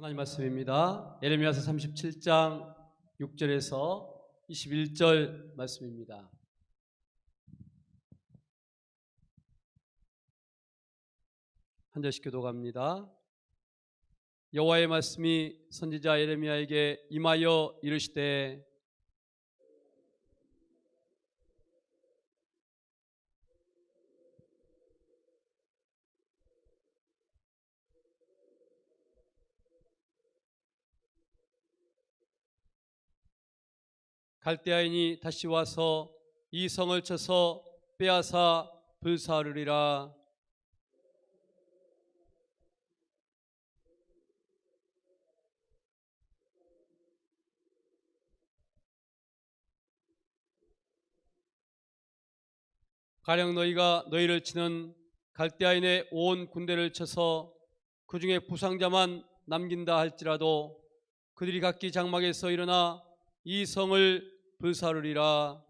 하나님 말씀입니다. 예레미야서 37장 6절에서 21절 말씀입니다. 한 절씩 교독합니다. 여호와의 말씀이 선지자 예레미야에게 임하여 이르시되 갈대아인이 다시 와서 이 성을 쳐서 빼앗아 불사르리라. 가령 너희가 너희를 치는 갈대아인의 온 군대를 쳐서 그 중에 부상자만 남긴다 할지라도 그들이 각기 장막에서 일어나 이 성을 불사르리라.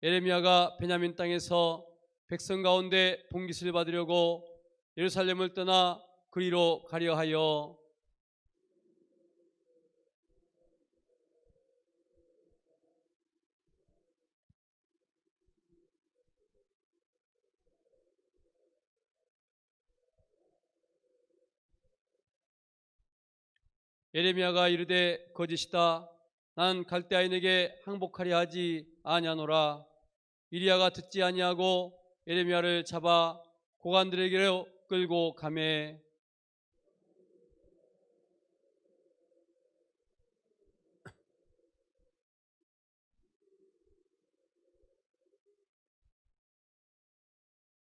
예레미야가 베냐민 땅에서 백성 가운데 봉깃을 받으려고 예루살렘을 떠나 그리로 가려 하여 예레미야가 이르되 거짓이다. 난 갈대아인에게 항복하려 하지 아니하노라. 이리야가 듣지 아니하고 예레미야를 잡아 고관들에게로 끌고 가매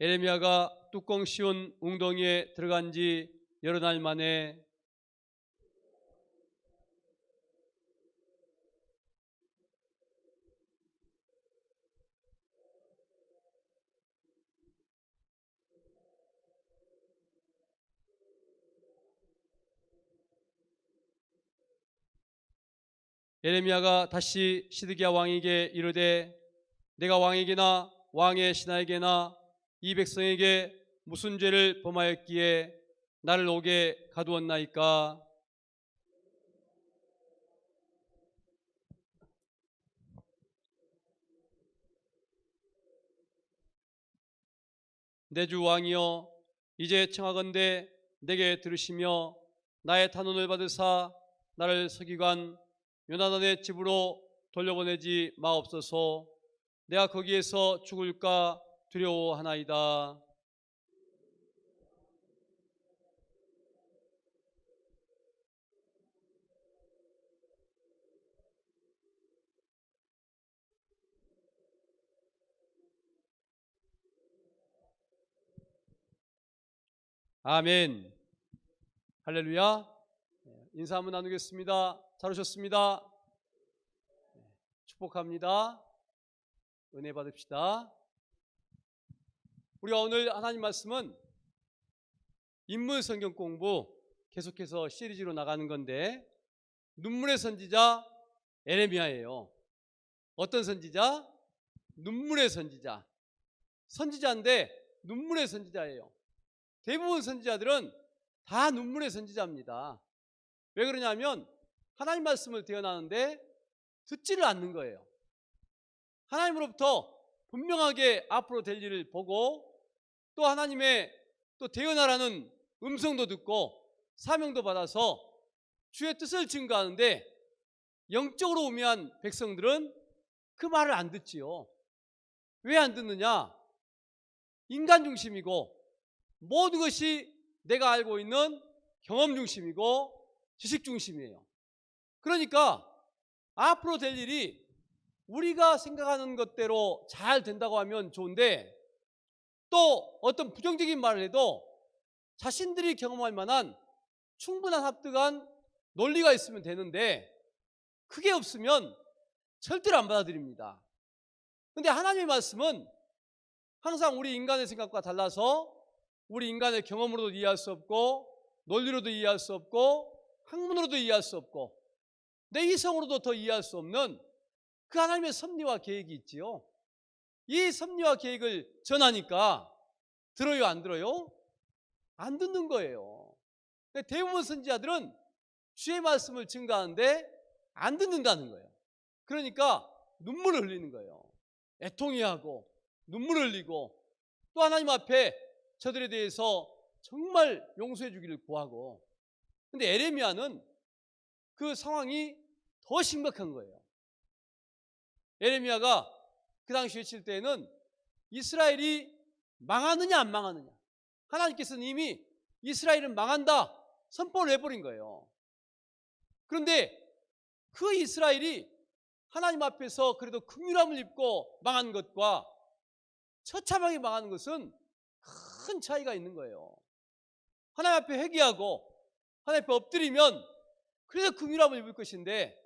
예레미야가 뚜껑 씌운 웅덩이에 들어간 지 여러 날 만에 예레미야가 다시 시드기야 왕에게 이르되 내가 왕에게나 왕의 신하에게나 이 백성에게 무슨 죄를 범하였기에 나를 옥에 가두었나이까. 내 주 왕이여 이제 청하건대 내게 들으시며 나의 탄원을 받으사 나를 서기관 요나단의 집으로 돌려보내지 마옵소서. 내가 거기에서 죽을까 두려워하나이다. 아멘. 할렐루야. 인사 한번 나누겠습니다. 잘 오셨습니다. 축복합니다. 은혜 받읍시다. 우리가 오늘 하나님 말씀은 인물 성경 공부 계속해서 시리즈로 나가는 건데 눈물의 선지자 예레미야예요. 어떤 선지자? 눈물의 선지자. 선지자인데 눈물의 선지자예요. 대부분 선지자들은 다 눈물의 선지자입니다. 왜 그러냐면 하나님 말씀을 대언하는데 듣지를 않는 거예요. 하나님으로부터 분명하게 앞으로 될 일을 보고 또 하나님의 또 대언하라는 음성도 듣고 사명도 받아서 주의 뜻을 증거하는데 영적으로 우매한 백성들은 그 말을 안 듣지요. 왜 안 듣느냐? 인간 중심이고 모든 것이 내가 알고 있는 경험 중심이고 지식 중심이에요. 그러니까 앞으로 될 일이 우리가 생각하는 것대로 잘 된다고 하면 좋은데 또 어떤 부정적인 말을 해도 자신들이 경험할 만한 충분한 합득한 논리가 있으면 되는데 그게 없으면 절대로 안 받아들입니다. 그런데 하나님의 말씀은 항상 우리 인간의 생각과 달라서 우리 인간의 경험으로도 이해할 수 없고 논리로도 이해할 수 없고 학문으로도 이해할 수 없고 내 이성으로도 더 이해할 수 없는 그 하나님의 섭리와 계획이 있지요. 이 섭리와 계획을 전하니까 들어요, 안 들어요? 안 듣는 거예요. 대부분 선지자들은 주의 말씀을 증거하는데 안 듣는다는 거예요. 그러니까 눈물을 흘리는 거예요. 애통해하고 눈물을 흘리고 또 하나님 앞에 저들에 대해서 정말 용서해 주기를 구하고. 근데 에레미야는 그 상황이 더 심각한 거예요. 에레미야가 그 당시 외칠 때에는 이스라엘이 망하느냐 안 망하느냐, 하나님께서는 이미 이스라엘은 망한다 선포를 해버린 거예요. 그런데 그 이스라엘이 하나님 앞에서 그래도 긍휼함을 입고 망한 것과 처참하게 망하는 것은 큰 차이가 있는 거예요. 하나님 앞에 회개하고 하나님 앞에 엎드리면 그래도 긍휼함을 입을 것인데,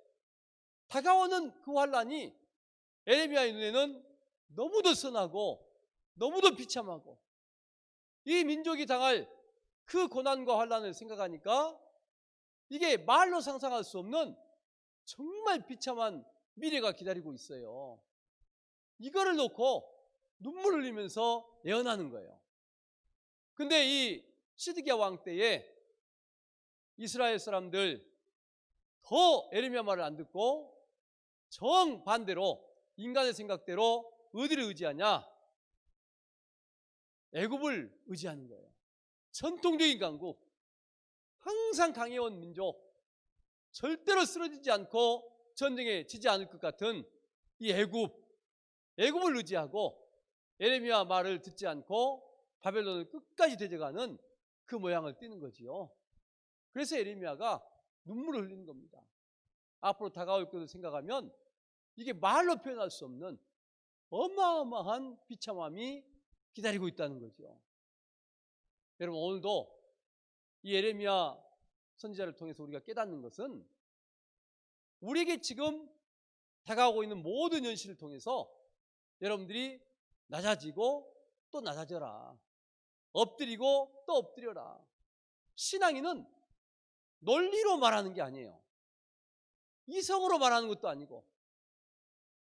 다가오는 그 환란이 에레미야의 눈에는 너무도 선하고 너무도 비참하고 이 민족이 당할 그 고난과 환란을 생각하니까 이게 말로 상상할 수 없는 정말 비참한 미래가 기다리고 있어요. 이거를 놓고 눈물 흘리면서 예언하는 거예요. 근데 이 시드기야 왕 때에 이스라엘 사람들 더 에레미야 말을 안 듣고 정반대로 인간의 생각대로 어디를 의지하냐? 애굽을 의지하는 거예요. 전통적인 강국, 항상 강해온 민족, 절대로 쓰러지지 않고 전쟁에 지지 않을 것 같은 이 애굽을 의지하고 에레미야 말을 듣지 않고 바벨론을 끝까지 데려가는 그 모양을 띠는 거지요. 그래서 에레미야가 눈물을 흘리는 겁니다. 앞으로 다가올 것을 생각하면 이게 말로 표현할 수 없는 어마어마한 비참함이 기다리고 있다는 거죠. 여러분, 오늘도 이 에레미야 선지자를 통해서 우리가 깨닫는 것은 우리에게 지금 다가오고 있는 모든 현실을 통해서 여러분들이 낮아지고 또 낮아져라, 엎드리고 또 엎드려라. 신앙인은 논리로 말하는 게 아니에요. 이성으로 말하는 것도 아니고,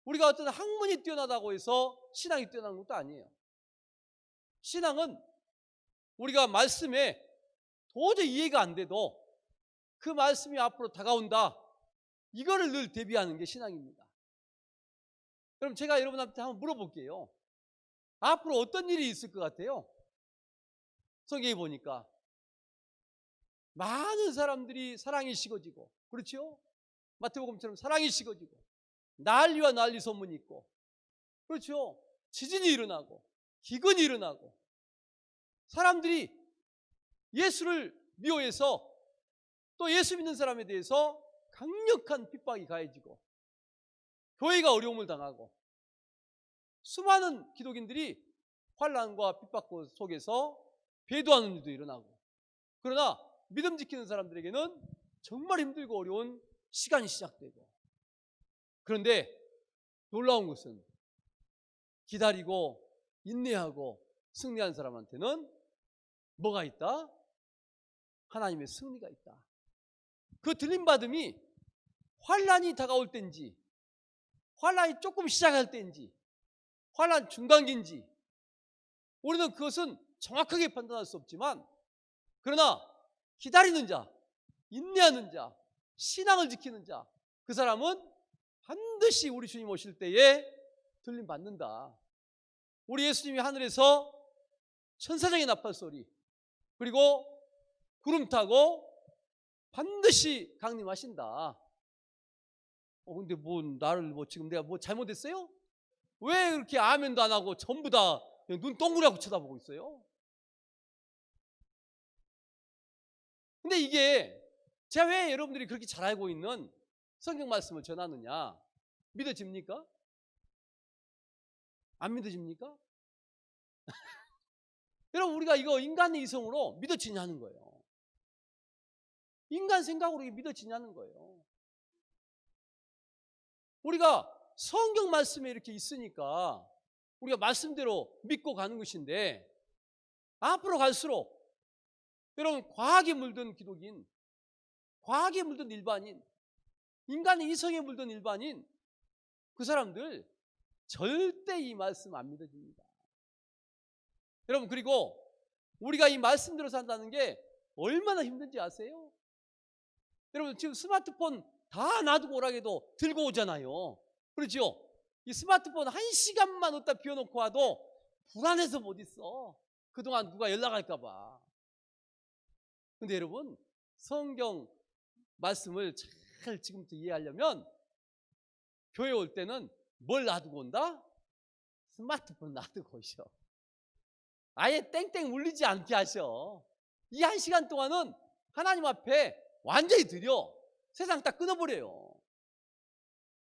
우리가 어떤 학문이 뛰어나다고 해서 신앙이 뛰어난 것도 아니에요. 신앙은 우리가 말씀에 도저히 이해가 안 돼도 그 말씀이 앞으로 다가온다, 이거를 늘 대비하는 게 신앙입니다. 그럼 제가 여러분한테 한번 물어볼게요. 앞으로 어떤 일이 있을 것 같아요? 성경에 보니까 많은 사람들이 사랑이 식어지고, 그렇죠? 마태복음처럼 사랑이 식어지고 난리와 난리 소문이 있고, 그렇죠? 지진이 일어나고 기근이 일어나고 사람들이 예수를 미워해서 또 예수 믿는 사람에 대해서 강력한 핍박이 가해지고 교회가 어려움을 당하고 수많은 기독인들이 환난과 핍박 속에서 배도하는 일도 일어나고, 그러나 믿음 지키는 사람들에게는 정말 힘들고 어려운 시간이 시작되고, 그런데 놀라운 것은 기다리고 인내하고 승리한 사람한테는 뭐가 있다? 하나님의 승리가 있다. 그 들림받음이 환란이 다가올 때인지, 환란이 조금 시작할 때인지, 환란 중단기인지 우리는 그것은 정확하게 판단할 수 없지만, 그러나 기다리는 자, 인내하는 자, 신앙을 지키는 자, 그 사람은 반드시 우리 주님 오실 때에 들림받는다. 우리 예수님이 하늘에서 천사장의 나팔 소리, 그리고 구름 타고 반드시 강림하신다. 근데 나를 지금 내가 잘못했어요? 왜 그렇게 아멘도 안 하고 전부 다 눈 동그랗게 쳐다보고 있어요? 근데 이게 제가 왜 여러분들이 그렇게 잘 알고 있는 성경 말씀을 전하느냐? 믿어집니까? 안 믿어집니까? 여러분, 우리가 이거 인간의 이성으로 믿어지냐는 거예요. 인간 생각으로 이게 믿어지냐는 거예요. 우리가 성경 말씀에 이렇게 있으니까 우리가 말씀대로 믿고 가는 것인데, 앞으로 갈수록 여러분, 과학에 물든 기독인, 과학에 물든 일반인, 인간의 이성에 물든 일반인, 그 사람들 절대 이 말씀 안 믿어집니다. 여러분, 그리고 우리가 이 말씀대로 산다는 게 얼마나 힘든지 아세요? 여러분, 지금 스마트폰 다 놔두고 오라게도 들고 오잖아요. 그렇죠? 이 스마트폰 1시간만 어디다 비워놓고 와도 불안해서 못 있어. 그동안 누가 연락할까 봐. 근데 여러분, 성경 말씀을 잘 지금부터 이해하려면 교회 올 때는 뭘 놔두고 온다? 스마트폰 놔두고 오셔. 아예 땡땡 울리지 않게 하셔. 이 1시간 동안은 하나님 앞에 완전히 드려. 세상 딱 끊어버려요.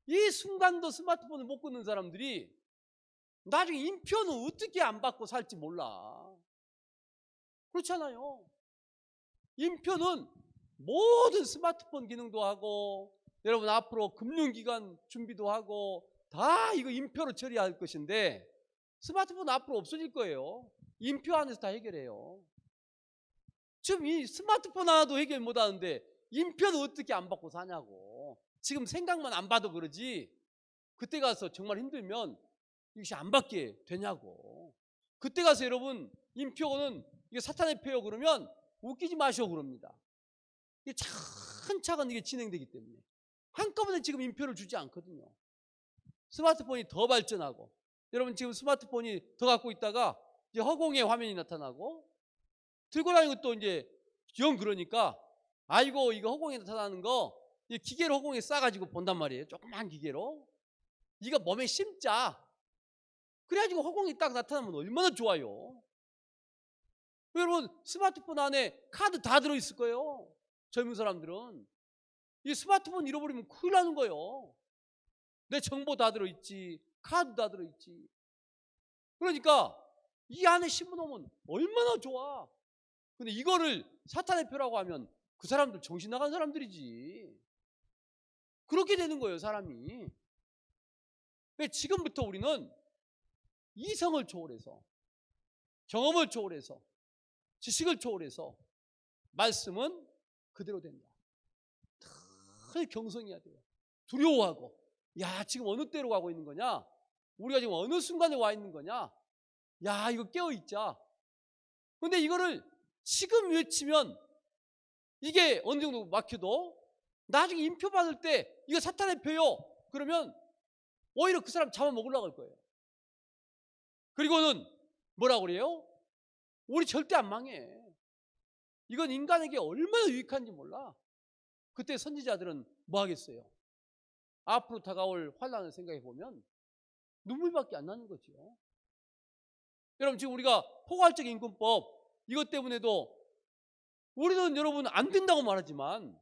이 순간도 스마트폰을 못 끊는 사람들이 나중에 인표는 어떻게 안 받고 살지 몰라. 그렇잖아요. 인표는 모든 스마트폰 기능도 하고, 여러분 앞으로 금융기관 준비도 하고 다 이거 인표로 처리할 것인데, 스마트폰 앞으로 없어질 거예요. 인표 안에서 다 해결해요. 지금 이 스마트폰 하나도 해결 못 하는데 인표는 어떻게 안 받고 사냐고. 지금 생각만 안 봐도 그러지, 그때 가서 정말 힘들면 이것이 안 받게 되냐고. 그때 가서 여러분, 인표는 이게 사탄의 표요 그러면 웃기지 마시오 그럽니다. 이게 차근차근 이게 진행되기 때문에 한꺼번에 지금 인표를 주지 않거든요. 스마트폰이 더 발전하고, 여러분 지금 스마트폰이 더 갖고 있다가 이제 허공에 화면이 나타나고, 들고 다니는 것도 이제 영 그러니까, 아이고 이거 허공에 나타나는 거 기계로 허공에 싸가지고 본단 말이에요. 조그만 기계로. 이거 몸에 심자. 그래가지고 허공이 딱 나타나면 얼마나 좋아요. 여러분, 스마트폰 안에 카드 다 들어있을 거예요. 젊은 사람들은 이 스마트폰 잃어버리면 큰일 나는 거예요. 내 정보 다 들어있지, 카드 다 들어있지. 그러니까 이 안에 심어놓으면 얼마나 좋아. 근데 이거를 사탄의 표라고 하면 그 사람들 정신 나간 사람들이지. 그렇게 되는 거예요, 사람이. 지금부터 우리는 이성을 초월해서, 경험을 초월해서, 지식을 초월해서 말씀은 그대로 된다. 늘 경성해야 돼요. 두려워하고, 야 지금 어느 때로 가고 있는 거냐, 우리가 지금 어느 순간에 와 있는 거냐, 야 이거 깨어있자. 근데 이거를 지금 외치면 이게 어느 정도 막혀도 나중에 인표 받을 때 이거 사탄의 표요 그러면 오히려 그 사람 잡아먹으려고 할 거예요. 그리고는 뭐라고 그래요? 우리 절대 안 망해. 이건 인간에게 얼마나 유익한지 몰라. 그때 선지자들은 뭐 하겠어요? 앞으로 다가올 환난을 생각해 보면 눈물밖에 안 나는 거죠. 여러분, 지금 우리가 포괄적 임금법 이것 때문에도 우리는 여러분 안 된다고 말하지만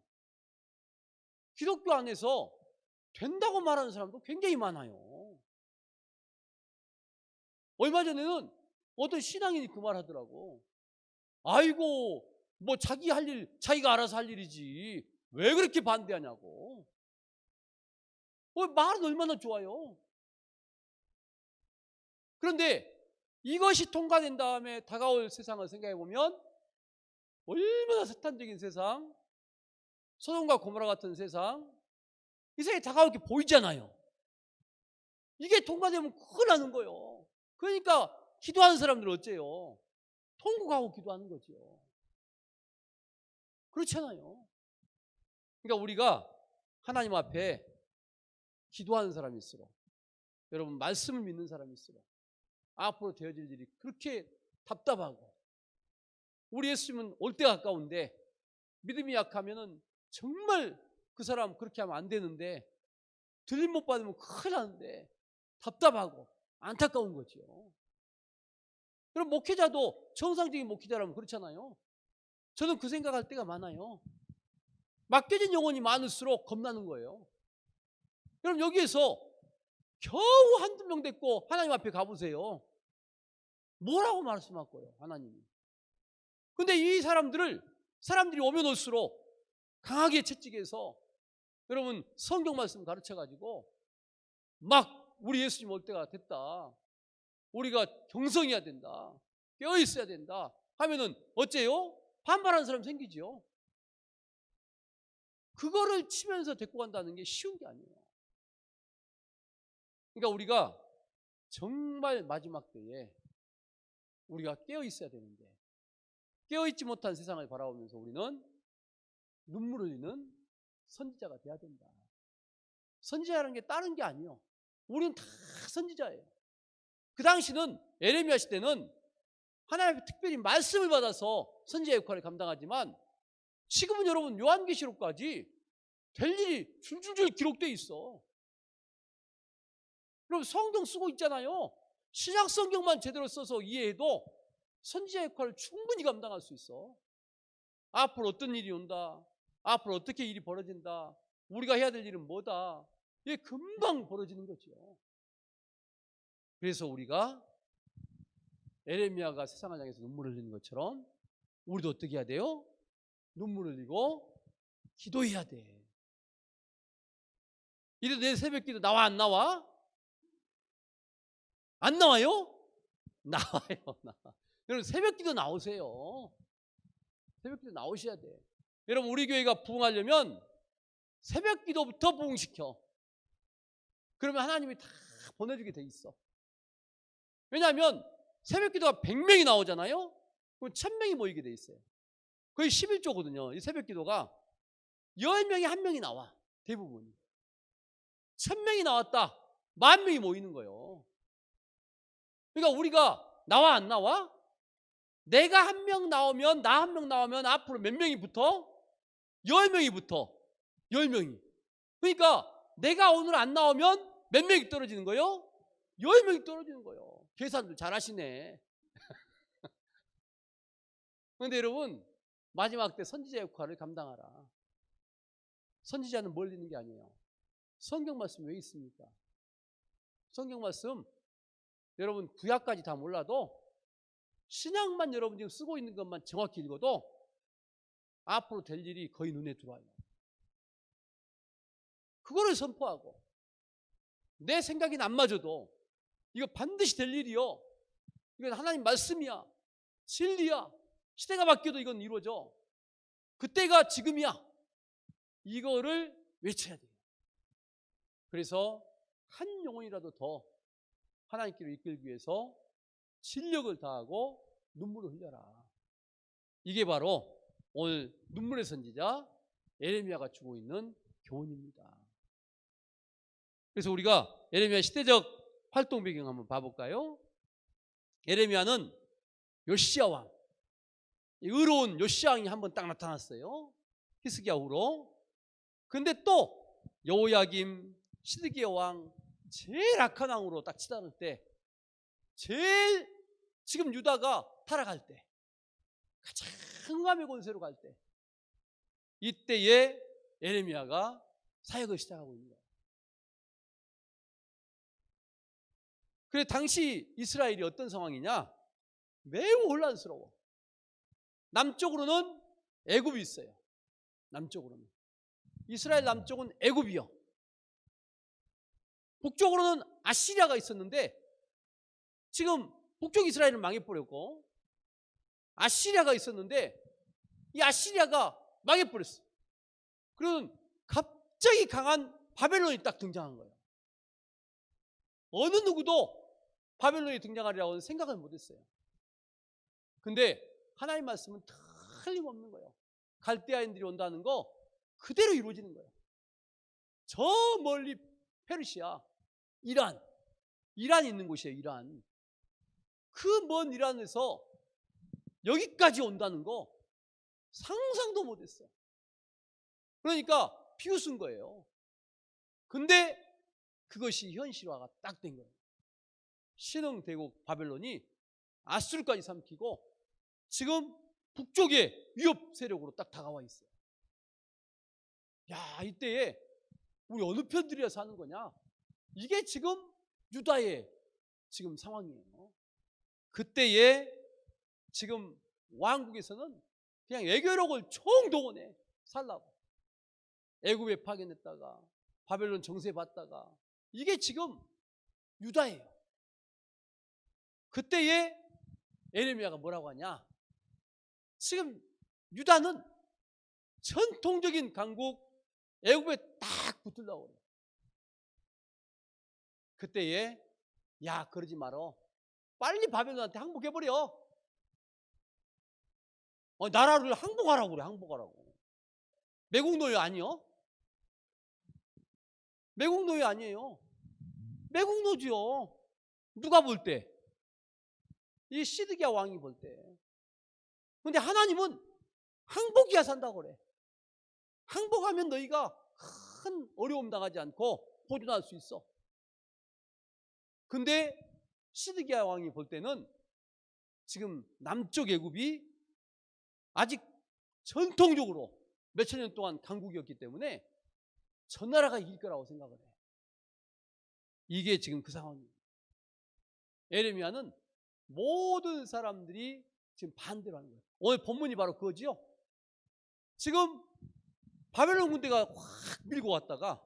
기독교 안에서 된다고 말하는 사람도 굉장히 많아요. 얼마 전에는 어떤 신앙인이 그 말 하더라고. 아이고 뭐 자기 할 일 자기가 알아서 할 일이지 왜 그렇게 반대하냐고. 말은 얼마나 좋아요. 그런데 이것이 통과된 다음에 다가올 세상을 생각해 보면 얼마나 사탄적인 세상, 소돔과 고모라 같은 세상, 이 세상에 다가올 게 보이잖아요. 이게 통과되면 큰일 나는 거예요. 그러니까 기도하는 사람들은 어째요? 통곡하고 기도하는 거죠. 그렇잖아요. 그러니까 우리가 하나님 앞에 기도하는 사람일수록, 여러분 말씀을 믿는 사람일수록 앞으로 되어질 일이 그렇게 답답하고, 우리 예수님은 올 때 가까운데 믿음이 약하면은 정말 그 사람 그렇게 하면 안 되는데, 들림 못 받으면 큰일 나는데 답답하고 안타까운 거죠. 그럼 목회자도 정상적인 목회자라면 그렇잖아요. 저는 그 생각할 때가 많아요. 맡겨진 영혼이 많을수록 겁나는 거예요. 그럼 여기에서 겨우 한두 명 데리고 하나님 앞에 가보세요. 뭐라고 말씀할 거예요, 하나님이. 근데 이 사람들이 오면 올수록 강하게 채찍해서 여러분 성경 말씀 가르쳐가지고 막 우리 예수님 올 때가 됐다, 우리가 경성해야 된다, 깨어있어야 된다 하면은 어째요? 반발하는 사람 생기죠. 그거를 치면서 데리고 간다는 게 쉬운 게 아니에요. 그러니까 우리가 정말 마지막 때에 우리가 깨어 있어야 되는데 깨어 있지 못한 세상을 바라보면서 우리는 눈물을 흘리는 선지자가 돼야 된다. 선지자라는 게 다른 게 아니에요. 우리는 다 선지자예요. 그 당시는 에레미야 시대는 하나님의 특별히 말씀을 받아서 선지자 역할을 감당하지만 지금은 여러분 요한계시록까지 될 일이 줄줄줄 기록되어 있어. 여러분 성경 쓰고 있잖아요. 신약 성경만 제대로 써서 이해해도 선지자 역할을 충분히 감당할 수 있어. 앞으로 어떤 일이 온다. 앞으로 어떻게 일이 벌어진다. 우리가 해야 될 일은 뭐다. 이게 금방 벌어지는 거죠. 그래서 우리가 에레미야가 세상을 향해서 눈물을 흘리는 것처럼 우리도 어떻게 해야 돼요? 눈물을 흘리고 기도해야 돼. 이래도 내 새벽 기도 나와 안 나와? 안 나와요? 나와요. 나와. 여러분 새벽 기도 나오세요. 새벽 기도 나오셔야 돼. 여러분 우리 교회가 부흥하려면 새벽 기도부터 부흥시켜. 그러면 하나님이 다 보내주게 돼 있어. 왜냐하면 새벽 기도가 100명이 나오잖아요. 그럼 1000명이 모이게 돼 있어요. 거의 11조거든요. 이 새벽 기도가 10명이 1명이 나와. 대부분이. 1000명이 나왔다. 10,000명이 모이는 거예요. 그러니까 우리가 나와 안 나와? 내가 1명 나오면 나 1명 나오면 앞으로 몇 명이 붙어? 10명이 붙어. 10명이. 그러니까 내가 오늘 안 나오면 몇 명이 떨어지는 거예요? 10명이 떨어지는 거예요. 계산도 잘하시네. 그런데 여러분 마지막 때 선지자 역할을 감당하라. 선지자는 멀리 있는 게 아니에요. 성경 말씀 왜 있습니까? 성경 말씀 여러분 구약까지 다 몰라도 신약만 여러분 지금 쓰고 있는 것만 정확히 읽어도 앞으로 될 일이 거의 눈에 들어와요. 그거를 선포하고 내 생각이 안 맞아도 이거 반드시 될 일이요. 이건 하나님 말씀이야. 진리야. 시대가 바뀌어도 이건 이루어져. 그때가 지금이야. 이거를 외쳐야 돼요. 그래서 한 영혼이라도 더 하나님께로 이끌기 위해서 진력을 다하고 눈물을 흘려라. 이게 바로 오늘 눈물의 선지자 에레미야가 주고 있는 교훈입니다. 그래서 우리가 에레미야 시대적 활동 배경 한번 봐볼까요? 에레미야는 요시야 왕, 의로운 요시야 왕이 한번 딱 나타났어요. 히스기야 후로. 근데 또 여호야김, 시드기야 왕, 제일 악한 왕으로 딱 치닫을 때, 제일 지금 유다가 타락할 때, 가장 흑암의 권세로 갈 때, 이때에 에레미야가 사역을 시작하고 있는 거예요. 그래 당시 이스라엘이 어떤 상황이냐? 매우 혼란스러워. 남쪽으로는 애굽이 있어요. 남쪽으로는 이스라엘 남쪽은 애굽이요. 북쪽으로는 아시리아가 있었는데 지금 북쪽 이스라엘은 망해버렸고 아시리아가 있었는데 이 아시리아가 망해버렸어. 그러면 갑자기 강한 바벨론이 딱 등장한 거예요. 어느 누구도 바벨론이 등장하리라고는 생각을 못했어요. 근데 하나님 말씀은 틀림없는 거예요. 갈대아인들이 온다는 거 그대로 이루어지는 거예요. 저 멀리 페르시아, 이란이 있는 곳이에요. 이란. 그 먼 이란에서 여기까지 온다는 거 상상도 못했어요. 그러니까 비웃은 거예요. 근데 그것이 현실화가 딱 된 거예요. 신흥대국 바벨론이 아수르까지 삼키고 지금 북쪽에 위협 세력으로 딱 다가와 있어요. 야, 이때에 우리 어느 편들이라 사는 거냐? 이게 지금 유다의 지금 상황이에요. 그때에 지금 왕국에서는 그냥 외교력을 총동원해 살라고. 애굽에 파견했다가 바벨론 정세 받다가 이게 지금 유다예요. 그때에 에레미야가 뭐라고 하냐? 지금 유다는 전통적인 강국 애굽에 딱 붙으려고 그래요. 그때에 야, 그러지 말어. 빨리 바벨론한테 항복해버려. 나라를 항복하라고 그래. 항복하라고. 매국 노예 아니요? 매국 노예 아니에요. 매국 노지요. 누가 볼 때? 이 시드기야 왕이 볼 때. 근데 하나님은 항복이야 산다고 그래. 항복하면 너희가 큰 어려움 당하지 않고 보존할 수 있어. 근데 시드기야 왕이 볼 때는 지금 남쪽 애굽이 아직 전통적으로 몇천 년 동안 강국이었기 때문에 저 나라가 이길 거라고 생각을 해. 이게 지금 그 상황이에요. 에레미야는 모든 사람들이 지금 반대로 하는 거예요. 오늘 본문이 바로 그거지요. 지금 바벨론 군대가 확 밀고 왔다가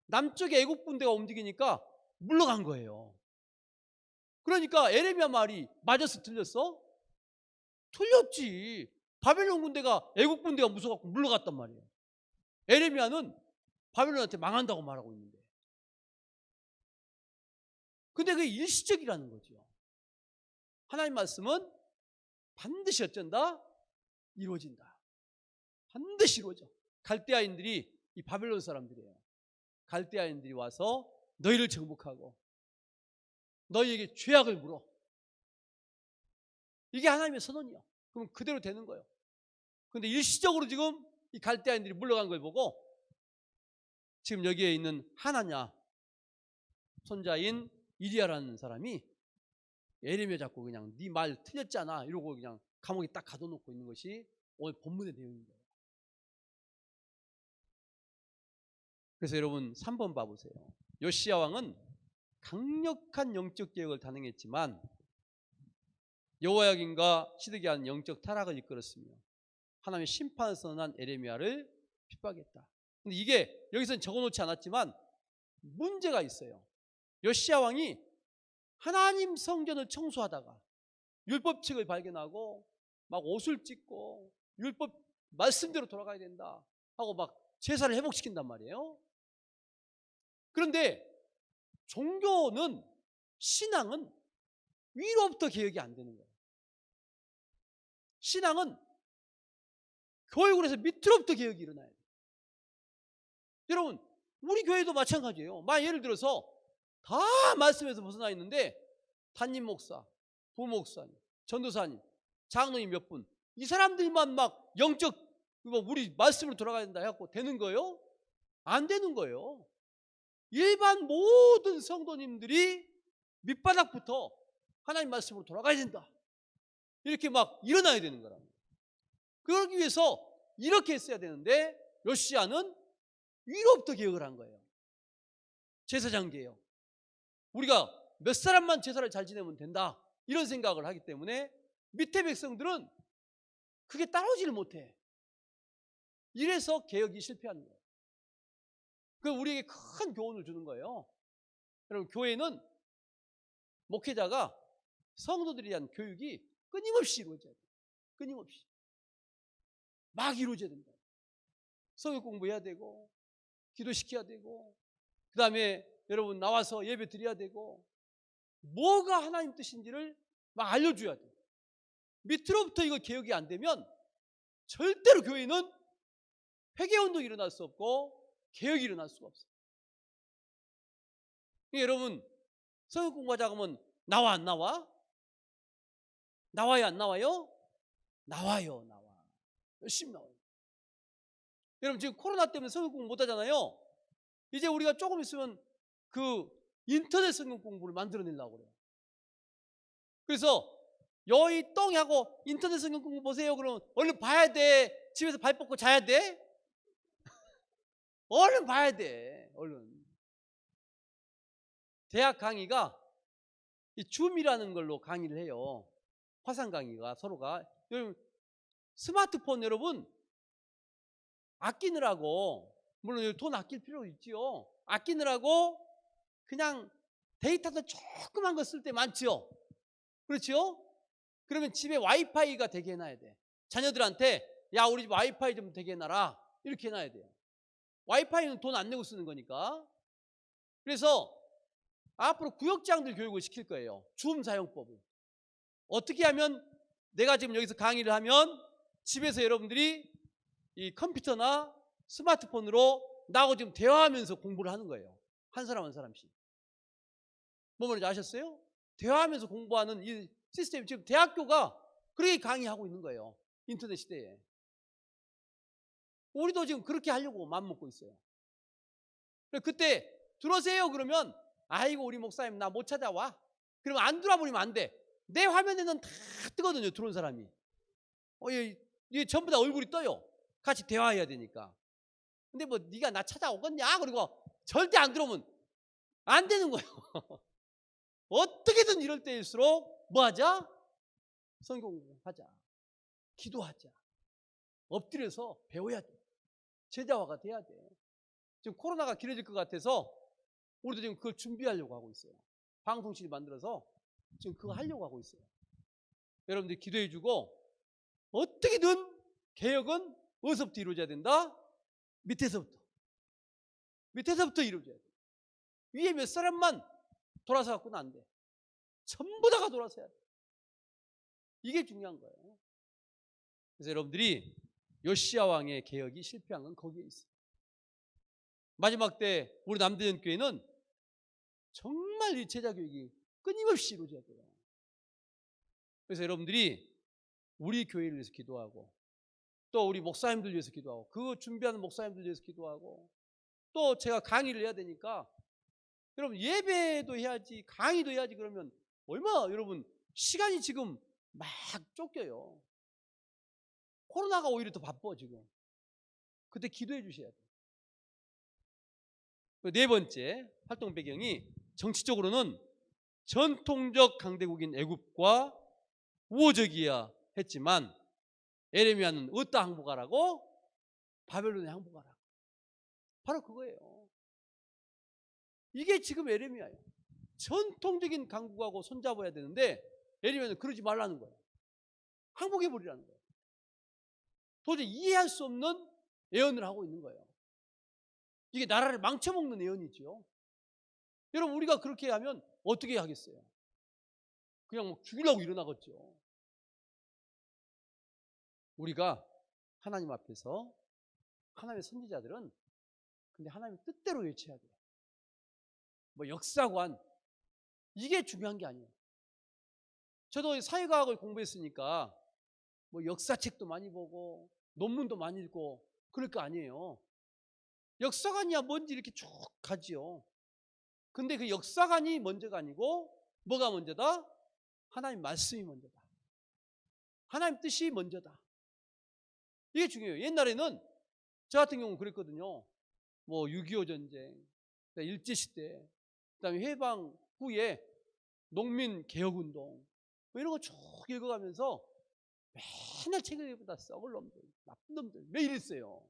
남쪽에 애국 군대가 움직이니까 물러간 거예요. 그러니까 에레미야 말이 맞았어, 틀렸어? 틀렸지. 바벨론 군대가 애국 군대가 무서워갖고 물러갔단 말이에요. 에레미야는 바벨론한테 망한다고 말하고 있는데. 근데 그게 일시적이라는 거죠. 하나님 말씀은 반드시 어쩐다? 이루어진다. 반드시 이루어져. 갈대아인들이 이 바벨론 사람들이에요. 갈대아인들이 와서 너희를 정복하고 너희에게 죄악을 물어. 이게 하나님의 선언이요. 그럼 그대로 되는 거예요. 그런데 일시적으로 지금 이 갈대아인들이 물러간 걸 보고 지금 여기에 있는 하나냐 손자인 이리야라는 사람이 에레미야 잡고 그냥 네 말 틀렸잖아 이러고 그냥 감옥에 딱 가둬놓고 있는 것이 오늘 본문의 내용인 거예요. 그래서 여러분 3번 봐보세요. 요시야 왕은 강력한 영적 개혁을 단행했지만 여호야긴과 시드기야는 영적 타락을 이끌었으며 하나님의 심판을 선언한 에레미야를 핍박했다. 근데 이게 여기서는 적어놓지 않았지만 문제가 있어요. 요시야 왕이 하나님 성전을 청소하다가 율법책을 발견하고 막 옷을 찢고 율법 말씀대로 돌아가야 된다 하고 막 제사를 회복시킨단 말이에요. 그런데 종교는 신앙은 위로부터 개혁이 안 되는 거예요. 신앙은 교육을 해서 밑으로부터 개혁이 일어나야 돼요. 여러분 우리 교회도 마찬가지예요. 예를 들어서 다 말씀에서 벗어나 있는데 담임 목사, 부목사님, 전도사님, 장로님 몇 분, 이 사람들만 막 영적 우리 말씀으로 돌아가야 된다 해갖고 되는 거예요? 안 되는 거예요. 일반 모든 성도님들이 밑바닥부터 하나님 말씀으로 돌아가야 된다. 이렇게 막 일어나야 되는 거랍니다. 그러기 위해서 이렇게 했어야 되는데 요시야는 위로부터 개혁을 한 거예요. 제사장 개혁. 우리가 몇 사람만 제사를 잘 지내면 된다 이런 생각을 하기 때문에 밑에 백성들은 그게 따라오지를 못해. 이래서 개혁이 실패하는 거예요. 그 우리에게 큰 교훈을 주는 거예요. 여러분 교회는 목회자가 성도들에 대한 교육이 끊임없이 이루어져야 돼요. 끊임없이 막 이루어져야 된다. 성경 공부해야 되고 기도시켜야 되고 그 다음에 여러분 나와서 예배 드려야 되고 뭐가 하나님 뜻인지를 막 알려줘야 돼요. 밑으로부터 이거 개혁이 안 되면 절대로 교회는 회개운동이 일어날 수 없고 개혁이 일어날 수가 없어요. 여러분 성경 공부하자 하면 나와 안 나와? 나와요 안 나와요? 나와요. 나와. 열심히 나와요. 여러분 지금 코로나 때문에 성경 공부 못 하잖아요. 이제 우리가 조금 있으면 그 인터넷 성경 공부를 만들어내려고 그래요. 그래서 여의 똥이 하고 인터넷 성경 공부 보세요. 그러면 얼른 봐야 돼. 집에서 발 뻗고 자야 돼. 얼른 봐야 돼. 얼른. 대학 강의가 이 줌이라는 걸로 강의를 해요. 화상 강의가 서로가. 여러분 스마트폰 여러분 아끼느라고 물론 돈 아낄 필요 있지요. 아끼느라고 그냥 데이터도 조그만 거 쓸 때 많죠. 그렇죠? 그러면 집에 와이파이가 되게 해놔야 돼. 자녀들한테 야 우리 집 와이파이 좀 되게 해놔라 이렇게 해놔야 돼요. 와이파이는 돈 안 내고 쓰는 거니까. 그래서 앞으로 구역장들 교육을 시킬 거예요. 줌 사용법을. 어떻게 하면 내가 지금 여기서 강의를 하면 집에서 여러분들이 이 컴퓨터나 스마트폰으로 나하고 지금 대화하면서 공부를 하는 거예요. 한 사람 한 사람씩. 뭐 말인지 아셨어요? 대화하면서 공부하는 이 시스템, 지금 대학교가 그렇게 강의하고 있는 거예요. 인터넷 시대에. 우리도 지금 그렇게 하려고 마음먹고 있어요. 그때 들어오세요 그러면 아이고 우리 목사님 나 못 찾아와. 그러면 안 들어와버리면 안 돼. 내 화면에는 다 뜨거든요. 들어온 사람이. 얘 전부 다 얼굴이 떠요. 같이 대화해야 되니까. 근데 뭐 네가 나 찾아오겠냐? 그리고 절대 안 들어오면 안 되는 거예요. 어떻게든 이럴 때일수록 뭐 하자? 성경 공부하자. 기도하자. 엎드려서 배워야 돼. 제자화가 돼야 돼. 지금 코로나가 길어질 것 같아서 우리도 지금 그걸 준비하려고 하고 있어요. 방송실 만들어서 지금 그거 하려고 하고 있어요. 여러분들 기도해 주고 어떻게든 개혁은 어디서부터 이루어져야 된다? 밑에서부터. 밑에서부터 이루어져야 돼. 위에 몇 사람만 돌아서 갖고는 안 돼. 전부 다가 돌아서야 돼. 이게 중요한 거예요. 그래서 여러분들이 요시야 왕의 개혁이 실패한 건 거기에 있어요. 마지막 때 우리 남대전교회는 정말 이 제자교육이 끊임없이 이루어져야 돼요. 그래서 여러분들이 우리 교회를 위해서 기도하고 또 우리 목사님들 위해서 기도하고 그 준비하는 목사님들 위해서 기도하고 또 제가 강의를 해야 되니까 여러분 예배도 해야지 강의도 해야지 그러면 얼마나 여러분 시간이 지금 막 쫓겨요. 코로나가 오히려 더 바빠 지금. 그때 기도해 주셔야 돼요. 네 번째 활동 배경이 정치적으로는 전통적 강대국인 애굽과 우호적이야 했지만 에레미야는 어디다 항복하라고? 바벨론에 항복하라고. 바로 그거예요. 이게 지금 에레미야예요. 전통적인 강국하고 손잡아야 되는데 에레미야는 그러지 말라는 거예요. 항복해버리라는 거예요. 도저히 이해할 수 없는 예언을 하고 있는 거예요. 이게 나라를 망쳐먹는 예언이죠. 여러분 우리가 그렇게 하면 어떻게 하겠어요? 그냥 막 죽이려고 일어나겠죠. 우리가 하나님 앞에서 하나님의 선지자들은 근데 하나님의 뜻대로 외쳐야 돼요. 뭐 역사관 이게 중요한 게 아니에요. 저도 사회과학을 공부했으니까 뭐 역사책도 많이 보고 논문도 많이 읽고 그럴 거 아니에요. 역사관이야 뭔지 이렇게 쭉 가지요. 근데 그 역사관이 먼저가 아니고 뭐가 먼저다? 하나님 말씀이 먼저다. 하나님 뜻이 먼저다. 이게 중요해요. 옛날에는 저 같은 경우는 그랬거든요. 뭐 6.25 전쟁, 일제시대, 그다음에 해방 후에 농민 개혁운동 뭐 이런 거 쭉 읽어가면서 맨날 책을 읽다 썩을 놈들, 나쁜 놈들 매일 있어요.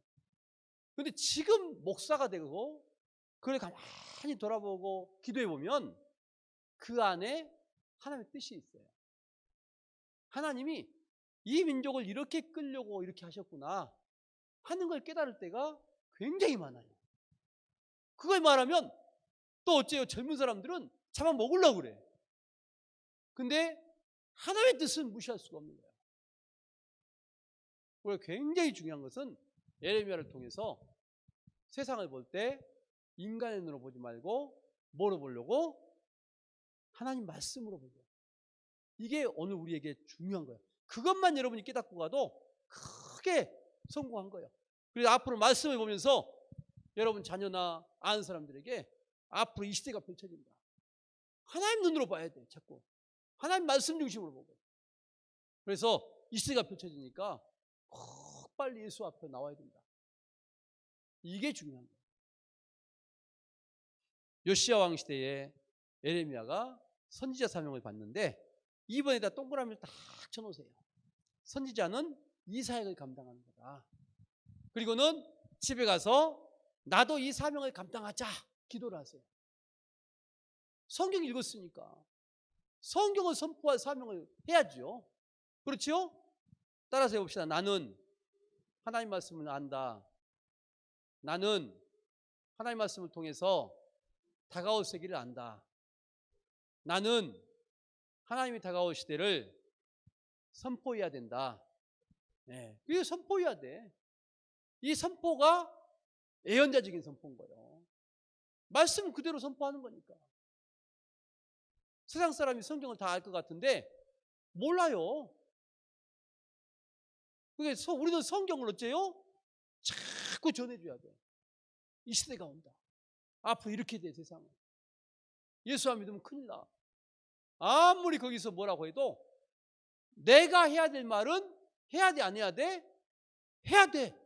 근데 지금 목사가 되고 그걸 가만히 돌아보고 기도해 보면 그 안에 하나님의 뜻이 있어요. 하나님이 이 민족을 이렇게 끌려고 이렇게 하셨구나 하는 걸 깨달을 때가 굉장히 많아요. 그걸 말하면 또 어째요? 젊은 사람들은 잡아먹으려고 그래. 근데 하나님의 뜻은 무시할 수가 없는 거예요. 우리가 굉장히 중요한 것은 예레미야를 통해서 세상을 볼 때 인간의 눈으로 보지 말고 뭐로 보려고? 하나님 말씀으로 보려고. 이게 오늘 우리에게 중요한 거예요. 그것만 여러분이 깨닫고 가도 크게 성공한 거예요. 그래서 앞으로 말씀을 보면서 여러분 자녀나 아는 사람들에게 앞으로 이 시대가 펼쳐진다. 하나님 눈으로 봐야 돼. 자꾸. 하나님 말씀 중심으로 보고. 그래서 이 시대가 펼쳐지니까 빨리 예수 앞에 나와야 된다. 이게 중요한 거예요. 요시야 왕 시대에 에레미야가 선지자 사명을 받는데 이번에다 동그라미를 딱 쳐놓으세요. 선지자는 이 사역을 감당하는 거다. 그리고는 집에 가서 나도 이 사명을 감당하자 기도를 하세요. 성경 읽었으니까 성경을 선포할 사명을 해야죠. 그렇죠? 따라서 해봅시다. 나는 하나님 말씀을 안다. 나는 하나님 말씀을 통해서 다가올 세기를 안다. 나는 하나님이 다가올 시대를 선포해야 된다. 네. 이게 선포해야 돼. 이 선포가 예언자적인 선포인 거예요. 말씀 그대로 선포하는 거니까. 세상 사람이 성경을 다 알 것 같은데 몰라요. 그래서 우리는 성경을 어째요? 자꾸 전해줘야 돼. 이 시대가 온다. 앞으로 이렇게 돼, 세상은. 예수 안 믿으면 큰일 나. 아무리 거기서 뭐라고 해도 내가 해야 될 말은 해야 돼, 안 해야 돼? 해야 돼.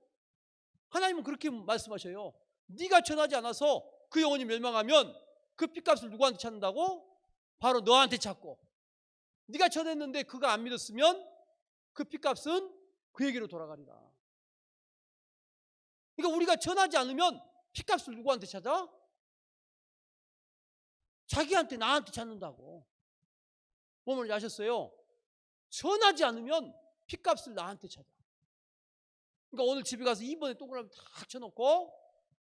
하나님은 그렇게 말씀하셔요. 네가 전하지 않아서 그 영혼이 멸망하면 그 핏값을 누구한테 찾는다고? 바로 너한테 찾고, 네가 전했는데 그가 안 믿었으면 그 핏값은 그에게로 돌아가리라. 그러니까 우리가 전하지 않으면 핏값을 누구한테 찾아? 자기한테, 나한테 찾는다고. 뭐를 아셨어요? 전하지 않으면 핏값을 나한테 찾아. 그러니까 오늘 집에 가서 2번에 동그라미 탁 쳐놓고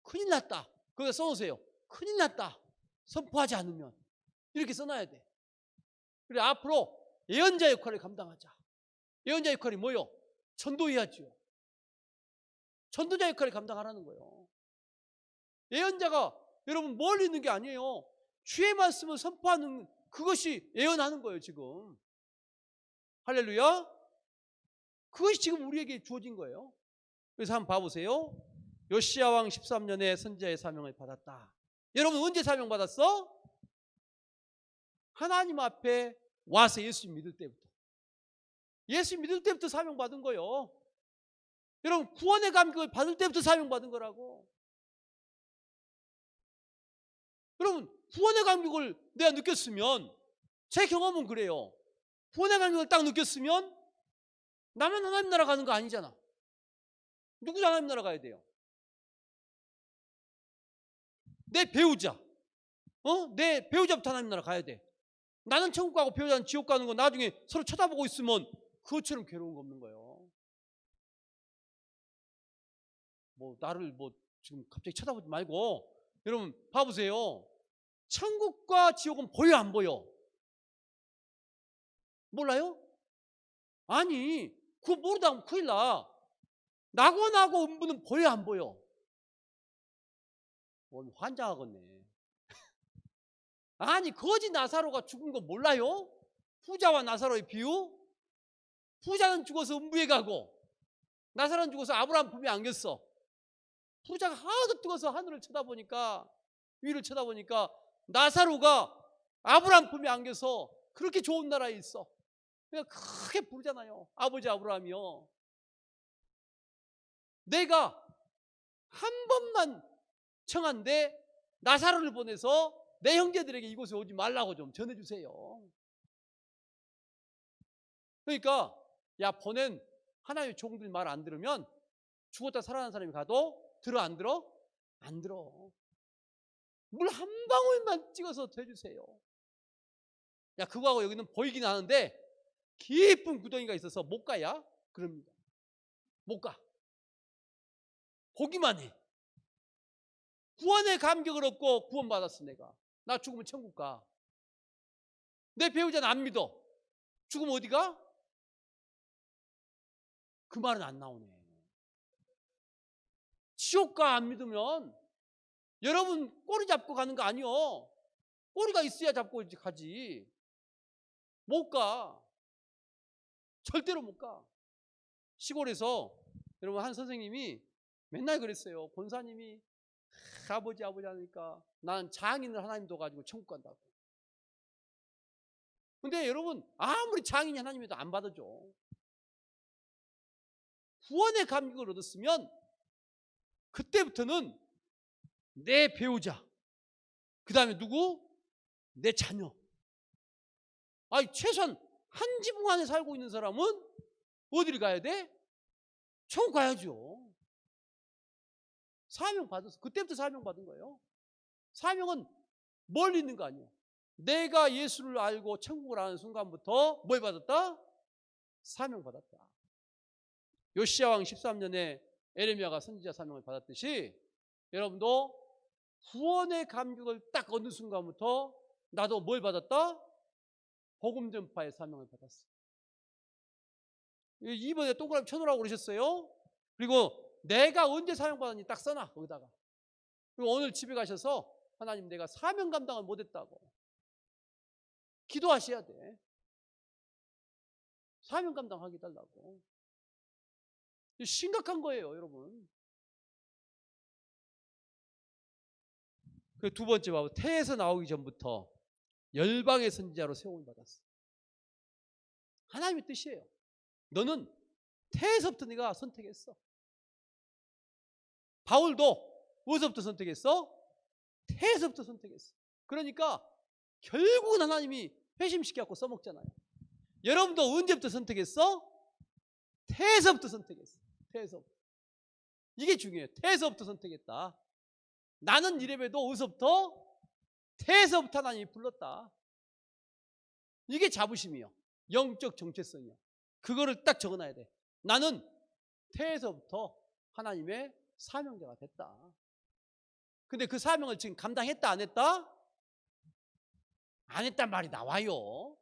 큰일 났다. 거기다 써놓으세요. 큰일 났다. 선포하지 않으면. 이렇게 써놔야 돼. 그래, 앞으로 예언자 역할을 감당하자. 예언자 역할이 뭐요? 전도해야죠. 전도자 역할을 감당하라는 거예요. 예언자가 여러분 멀리 있는 게 아니에요. 주의 말씀을 선포하는 그것이 예언하는 거예요, 지금. 할렐루야. 그것이 지금 우리에게 주어진 거예요. 그래서 한번 봐보세요. 요시야 왕 13년에 선지자의 사명을 받았다. 여러분 언제 사명 받았어? 하나님 앞에 와서 예수 믿을 때부터. 예수 믿을 때부터 사명 받은 거예요. 여러분 구원의 감격을 받을 때부터 사명 받은 거라고. 여러분 구원의 감격을 내가 느꼈으면, 제 경험은 그래요. 구원의 감격을 딱 느꼈으면 나만 하나님 나라 가는 거 아니잖아. 누구 하나님 나라 가야 돼요? 내 배우자, 내 배우자부터 하나님 나라 가야 돼. 나는 천국 가고 배우자는 지옥 가는 거 나중에 서로 쳐다보고 있으면 그것처럼 괴로운 거 없는 거예요. 뭐 나를 뭐 지금 갑자기 쳐다보지 말고 여러분 봐보세요. 천국과 지옥은 보여 안 보여? 몰라요? 아니 그거 모르다 하면 큰일 나. 낙원하고 음부는 보여 안 보여? 오늘 환장하겠네. 아니 거지 나사로가 죽은 거 몰라요? 부자와 나사로의 비유? 부자는 죽어서 음부에 가고 나사로는 죽어서 아브라함 품에 안겼어. 부자가 하도 뜨거워서 하늘을 쳐다보니까, 위를 쳐다보니까 나사로가 아브라함 품에 안겨서 그렇게 좋은 나라에 있어. 그러니까 크게 부르잖아요. 아버지 아브라함이요, 내가 한 번만 청한데 나사로를 보내서 내 형제들에게 이곳에 오지 말라고 좀 전해주세요. 그러니까 야, 보낸 하나님의 종들 말 안 들으면 죽었다 살아난 사람이 가도 들어 안 들어? 안 들어. 물 한 방울만 찍어서 대주세요. 야, 그거하고 여기는 보이긴 하는데 깊은 구덩이가 있어서 못 가야 그럽니다. 못 가. 보기만 해. 구원의 감격을 얻고 구원받았어. 내가 나 죽으면 천국 가. 내 배우자는 안 믿어. 죽으면 어디 가? 그 말은 안 나오네. 지옥 가 안 믿으면 여러분 꼬리 잡고 가는 거 아니요. 꼬리가 있어야 잡고 가지. 못 가. 절대로 못 가. 시골에서 여러분 한 선생님이 맨날 그랬어요. 권사님이 아버지 하니까 나는 장인을 하나님 둬가지고 천국 간다고. 근데 여러분 아무리 장인이 하나님에도 안 받아줘. 구원의 감격을 얻었으면 그때부터는 내 배우자, 그 다음에 누구? 내 자녀. 아니 최소한 한 지붕 안에 살고 있는 사람은 어디를 가야 돼? 천국 가야죠. 사명 받았어. 그때부터 사명 받은 거예요. 사명은 멀리 있는 거 아니에요. 내가 예수를 알고 천국을 아는 순간부터 뭘 받았다? 사명 받았다. 요시야 왕 13년에 에레미야가 선지자 사명을 받았듯이 여러분도 구원의 감격을 딱 얻는 순간부터 나도 뭘 받았다? 복음 전파의 사명을 받았어. 이번에 동그라미 쳐놓으라고 그러셨어요. 그리고 내가 언제 사명 받았니 딱 써놔 거기다가. 그리고 오늘 집에 가셔서 하나님 내가 사명 감당을 못했다고 기도하셔야 돼. 사명 감당하게 달라고. 심각한 거예요, 여러분. 그 두 번째 봐봐. 태에서 나오기 전부터 열방의 선지자로 세움을 받았어. 하나님의 뜻이에요. 너는 태에서부터 네가 선택했어. 바울도 어디서부터 선택했어? 태에서부터 선택했어. 그러니까 결국은 하나님이 회심시켜갖고 써먹잖아요. 여러분도 언제부터 선택했어? 태에서부터 선택했어. 태에서부터. 이게 중요해요. 태에서부터 선택했다. 나는 이래봬도 어디서부터? 태에서부터 하나님이 불렀다. 이게 자부심이요. 영적 정체성이요. 그거를 딱 적어놔야 돼. 나는 태에서부터 하나님의 사명자가 됐다. 근데 그 사명을 지금 감당했다 안 했다? 안 했단 말이 나와요.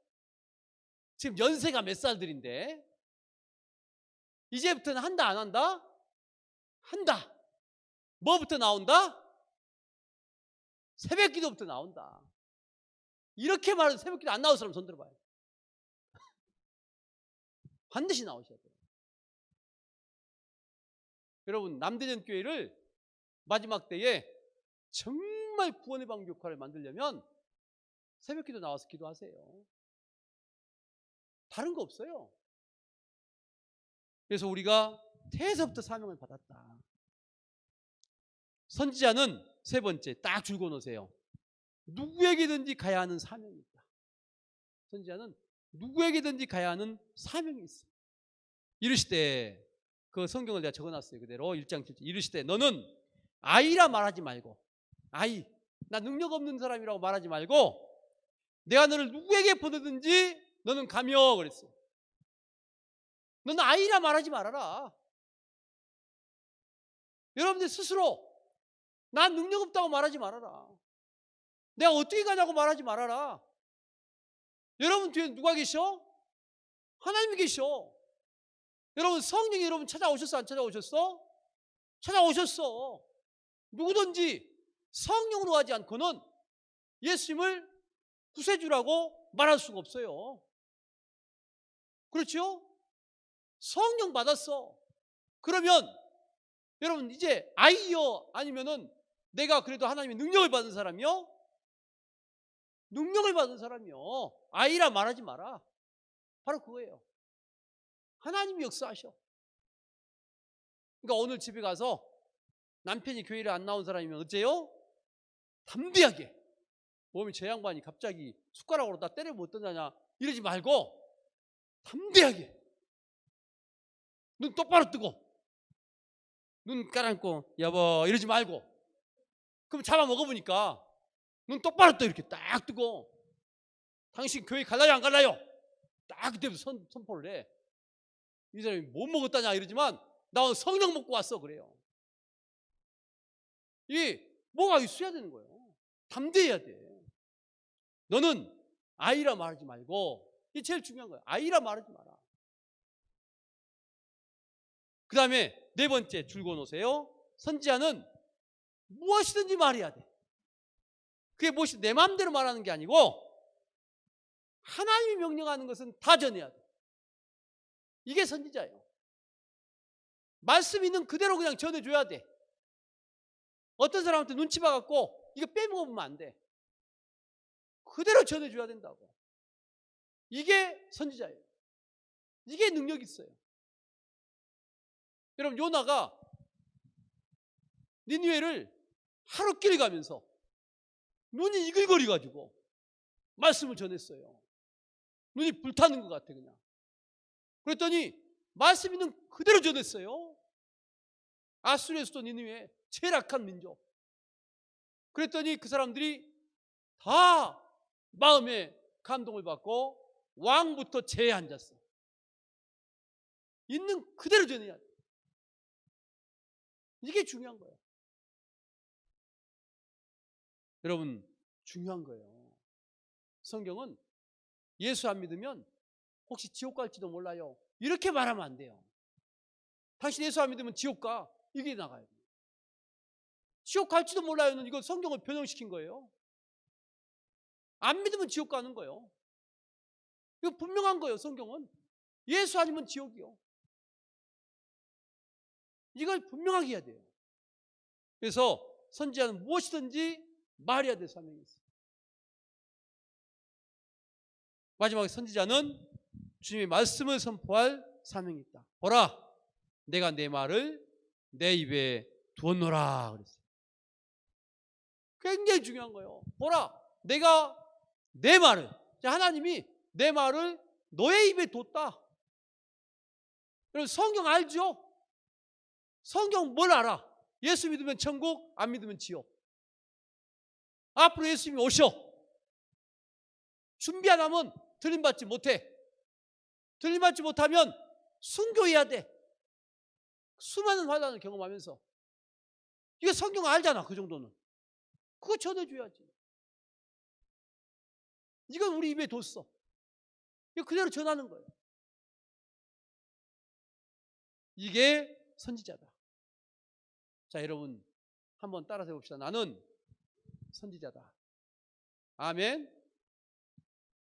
지금 연세가 몇 살들인데 이제부터는 한다 안 한다? 한다. 뭐부터 나온다? 새벽기도부터 나온다. 이렇게 말해도 새벽기도 안 나올 사람 손 들어봐요. 반드시 나오셔야 돼요. 여러분 남대전 교회를 마지막 때에 정말 구원의 방 역할을 만들려면 새벽기도 나와서 기도하세요. 다른 거 없어요. 그래서 우리가 태에서부터 사명을 받았다. 선지자는 세 번째 딱 줄고 놓으세요. 누구에게든지 가야 하는 사명이 있다. 선지자는 누구에게든지 가야 하는 사명이 있어. 이르시되 그 성경을 내가 적어놨어요. 그대로 1장 7절 이르시되 너는 아이라 말하지 말고 아이 나 능력 없는 사람이라고 말하지 말고 내가 너를 누구에게 보내든지 너는 가며 그랬어. 너는 아이라 말하지 말아라. 여러분들 스스로 난 능력 없다고 말하지 말아라. 내가 어떻게 가냐고 말하지 말아라. 여러분 뒤에 누가 계셔? 하나님이 계셔. 여러분 성령이 여러분 찾아오셨어 안 찾아오셨어? 찾아오셨어. 누구든지 성령으로 하지 않고는 예수님을 구세주라고 말할 수가 없어요. 그렇죠? 성령 받았어. 그러면 여러분 이제 아이요 아니면은 내가 그래도 하나님의 능력을 받은 사람이요? 능력을 받은 사람이요. 아이라 말하지 마라. 바로 그거예요. 하나님이 역사하셔. 그러니까 오늘 집에 가서 남편이 교회를 안 나온 사람이면 어째요? 담대하게 몸이 저 양반이 갑자기 숟가락으로 나 때려 못 던자냐 이러지 말고 담대하게 눈 똑바로 뜨고 눈 깔아앉고 여보 이러지 말고 그럼 잡아먹어보니까 눈 똑바로 떠 이렇게 딱 뜨고 당신 교회 갈라요 안 갈라요? 딱 그때부터 선포를 해. 이 사람이 못 먹었다냐 이러지만 나 오늘 성령 먹고 왔어 그래요. 이게 뭐가 있어야 되는 거예요. 담대해야 돼. 너는 아이라 말하지 말고 이게 제일 중요한 거야. 아이라 말하지 마라. 그 다음에 네 번째 줄고 놓으세요. 선지자는 무엇이든지 말해야 돼. 그게 무엇이 내 마음대로 말하는 게 아니고 하나님이 명령하는 것은 다 전해야 돼. 이게 선지자예요. 말씀 있는 그대로 그냥 전해줘야 돼. 어떤 사람한테 눈치 봐갖고 이거 빼먹으면 안 돼. 그대로 전해줘야 된다고. 이게 선지자예요. 이게 능력이 있어요. 여러분 요나가 니느웨를 하루길 가면서 눈이 이글거려가지고 말씀을 전했어요. 눈이 불타는 것 같아 그냥. 그랬더니 말씀 있는 그대로 전했어요. 아수르에서도 니느웨 제일 악한 민족. 그랬더니 그 사람들이 다 마음에 감동을 받고 왕부터 제에 앉았어. 있는 그대로 전해야 돼. 이게 중요한 거예요. 여러분 중요한 거예요. 성경은 예수 안 믿으면 혹시 지옥 갈지도 몰라요. 이렇게 말하면 안 돼요. 당신 예수 안 믿으면 지옥 가. 이게 나가야 돼요. 지옥 갈지도 몰라요는 이거 성경을 변형시킨 거예요. 안 믿으면 지옥 가는 거예요. 이거 분명한 거예요. 성경은. 예수 아니면 지옥이요. 이걸 분명하게 해야 돼요. 그래서 선지자는 무엇이든지 말해야 될 사명이 있어요. 마지막에 선지자는 주님의 말씀을 선포할 사명이 있다. 보라, 내가 내 말을 내 입에 두었노라 그랬어요. 굉장히 중요한 거예요. 보라, 내가 내 말을, 하나님이 내 말을 너의 입에 뒀다. 여러분 성경 알죠? 성경 뭘 알아? 예수 믿으면 천국, 안 믿으면 지옥. 앞으로 예수님이 오셔. 준비 안 하면 들림받지 못해. 들림받지 못하면 순교해야 돼. 수많은 환난을 경험하면서. 이거 성경 알잖아. 그 정도는. 그거 전해줘야지. 이건 우리 입에 뒀어. 이거 그대로 전하는 거예요. 이게 선지자다. 자, 여러분 한번 따라서 해봅시다. 나는 선지자다. 아멘.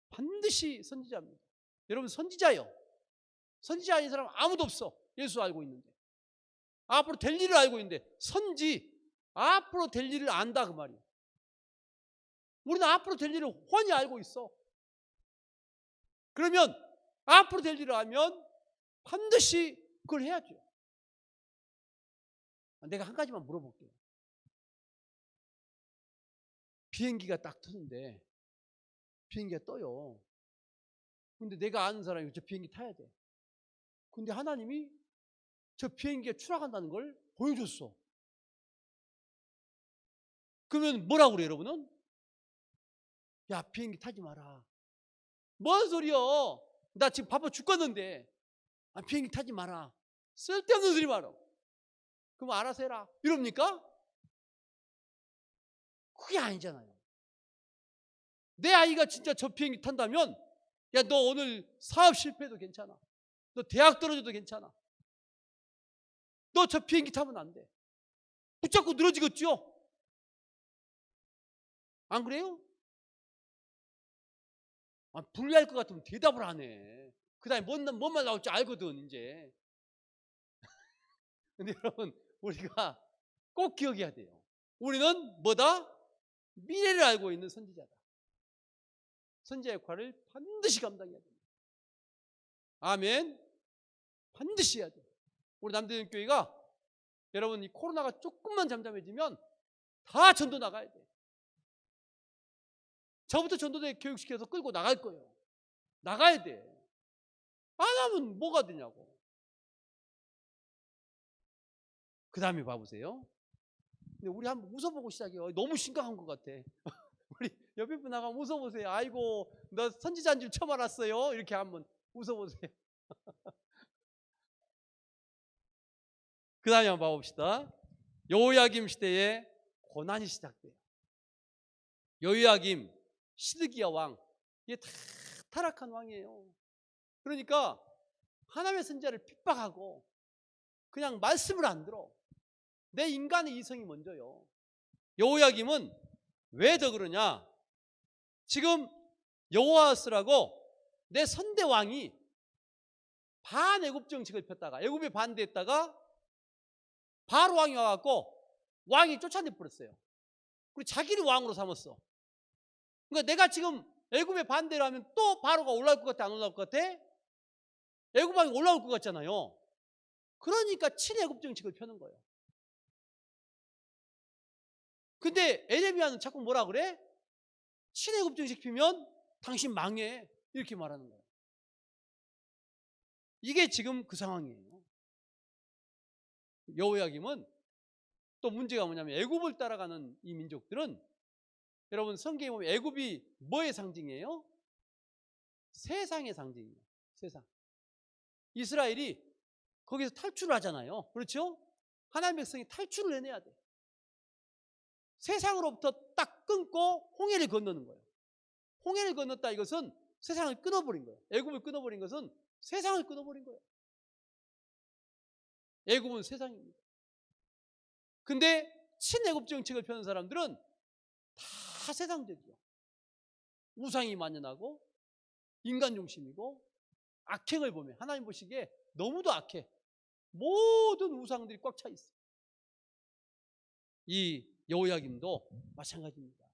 반드시 선지자입니다. 여러분 선지자예요. 선지자 아닌 사람 아무도 없어. 예수 알고 있는데. 앞으로 될 일을 알고 있는데 선지, 앞으로 될 일을 안다 그 말이에요. 우리는 앞으로 될 일을 훤히 알고 있어. 그러면 앞으로 될 일을 알면 반드시 그걸 해야죠. 내가 한 가지만 물어볼게요. 비행기가 딱 뜨는데 비행기가 떠요. 근데 내가 아는 사람이 저 비행기 타야 돼. 근데 하나님이 저 비행기가 추락한다는 걸 보여줬어. 그러면 뭐라고 그래요, 여러분은? 야, 비행기 타지 마라. 뭔 소리야? 나 지금 바빠 죽겠는데. 비행기 타지 마라. 쓸데없는 소리 마라. 그럼 알아서 해라. 이럽니까? 그게 아니잖아요. 내 아이가 진짜 저 비행기 탄다면, 야, 너 오늘 사업 실패해도 괜찮아. 너 대학 떨어져도 괜찮아. 너 저 비행기 타면 안 돼. 붙잡고 늘어지겠죠? 안 그래요? 불리할 것 같으면 대답을 안 해. 그 다음에 뭔 말 나올지 알거든, 이제. 근데 여러분, 우리가 꼭 기억해야 돼요. 우리는 뭐다? 미래를 알고 있는 선지자다. 선지자 역할을 반드시 감당해야 됩니다. 아멘. 반드시 해야 돼요. 우리 남대전교회가 여러분 이 코로나가 조금만 잠잠해지면 다 전도 나가야 돼. 저부터 전도대 교육시켜서 끌고 나갈 거예요. 나가야 돼. 안 하면 뭐가 되냐고. 그 다음에 봐보세요. 근데 우리 한번 웃어보고 시작해요. 너무 심각한 것 같아. 우리 옆에 분 나가면 웃어보세요. 아이고, 너 선지자인 줄 처음 알았어요. 이렇게 한번 웃어보세요. 그 다음에 한번 봐봅시다. 여호야김 시대에 고난이 시작돼요. 여호야김, 시드기야 왕, 이게 다 타락한 왕이에요. 그러니까 하나님의 선지자를 핍박하고 그냥 말씀을 안 들어. 내 인간의 이성이 먼저요. 여호야김은 왜 더 그러냐? 지금 여호아스라고 내 선대 왕이 반애굽 정책을 폈다가 애굽에 반대했다가 바로 왕이 와갖고 왕이 쫓아내 버렸어요. 그리고 자기를 왕으로 삼았어. 그러니까 내가 지금 애굽에 반대를 하면 또 바로가 올라올 것 같아, 안 올라올 것 같아? 애굽 왕이 올라올 것 같잖아요. 그러니까 친애굽 정책을 펴는 거예요. 근데 에레미야는 자꾸 뭐라 그래? 친애굽 정책 피면 당신 망해. 이렇게 말하는 거예요. 이게 지금 그 상황이에요. 여호야김은 또 문제가 뭐냐면 애굽을 따라가는 이 민족들은 여러분 성경에 보면 애굽이 뭐의 상징이에요? 세상의 상징이에요. 세상. 이스라엘이 거기서 탈출을 하잖아요. 그렇죠? 하나님의 백성이 탈출을 해내야 돼. 세상으로부터 딱 끊고 홍해를 건너는 거예요. 홍해를 건넜다 이것은 세상을 끊어버린 거예요. 애굽을 끊어버린 것은 세상을 끊어버린 거예요. 애굽은 세상입니다. 근데 친애굽 정책을 펴는 사람들은 다 세상적이요. 우상이 만연하고 인간 중심이고 악행을 보면 하나님 보시기에 너무도 악해. 모든 우상들이 꽉 차 있어요. 이 여호야김도 마찬가지입니다.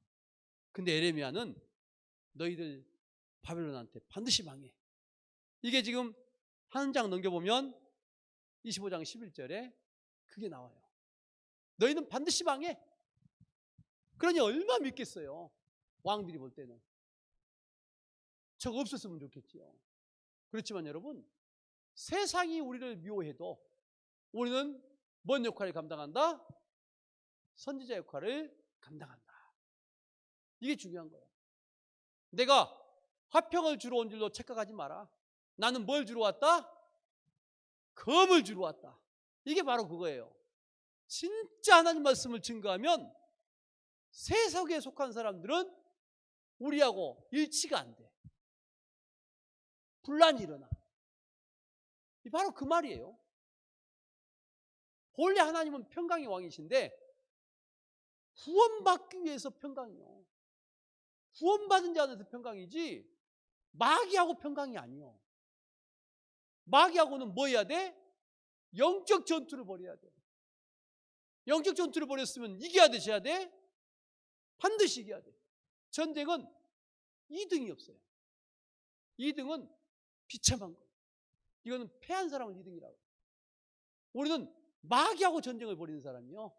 근데 에레미야는 너희들 바벨론한테 반드시 망해. 이게 지금 한 장 넘겨보면 25장 11절에 그게 나와요. 너희는 반드시 망해. 그러니 얼마나 믿겠어요. 왕들이 볼 때는. 저거 없었으면 좋겠지요. 그렇지만 여러분, 세상이 우리를 미워해도 우리는 뭔 역할을 감당한다? 선지자 역할을 감당한다. 이게 중요한 거예요. 내가 화평을 주러 온 줄로 착각하지 마라. 나는 뭘 주러 왔다? 검을 주러 왔다. 이게 바로 그거예요. 진짜 하나님 말씀을 증거하면 세속에 속한 사람들은 우리하고 일치가 안 돼. 분란이 일어나. 바로 그 말이에요. 본래 하나님은 평강의 왕이신데 구원받기 위해서 평강이요. 구원받은 자 안에서 평강이지 마귀하고 평강이 아니요. 마귀하고는 뭐 해야 돼? 영적 전투를 벌여야 돼. 영적 전투를 벌였으면 이겨야 돼, 져야 돼? 반드시 이겨야 돼. 전쟁은 2등이 없어요. 2등은 비참한 거예요. 이거는 패한 사람은 2등이라고. 우리는 마귀하고 전쟁을 벌이는 사람이요.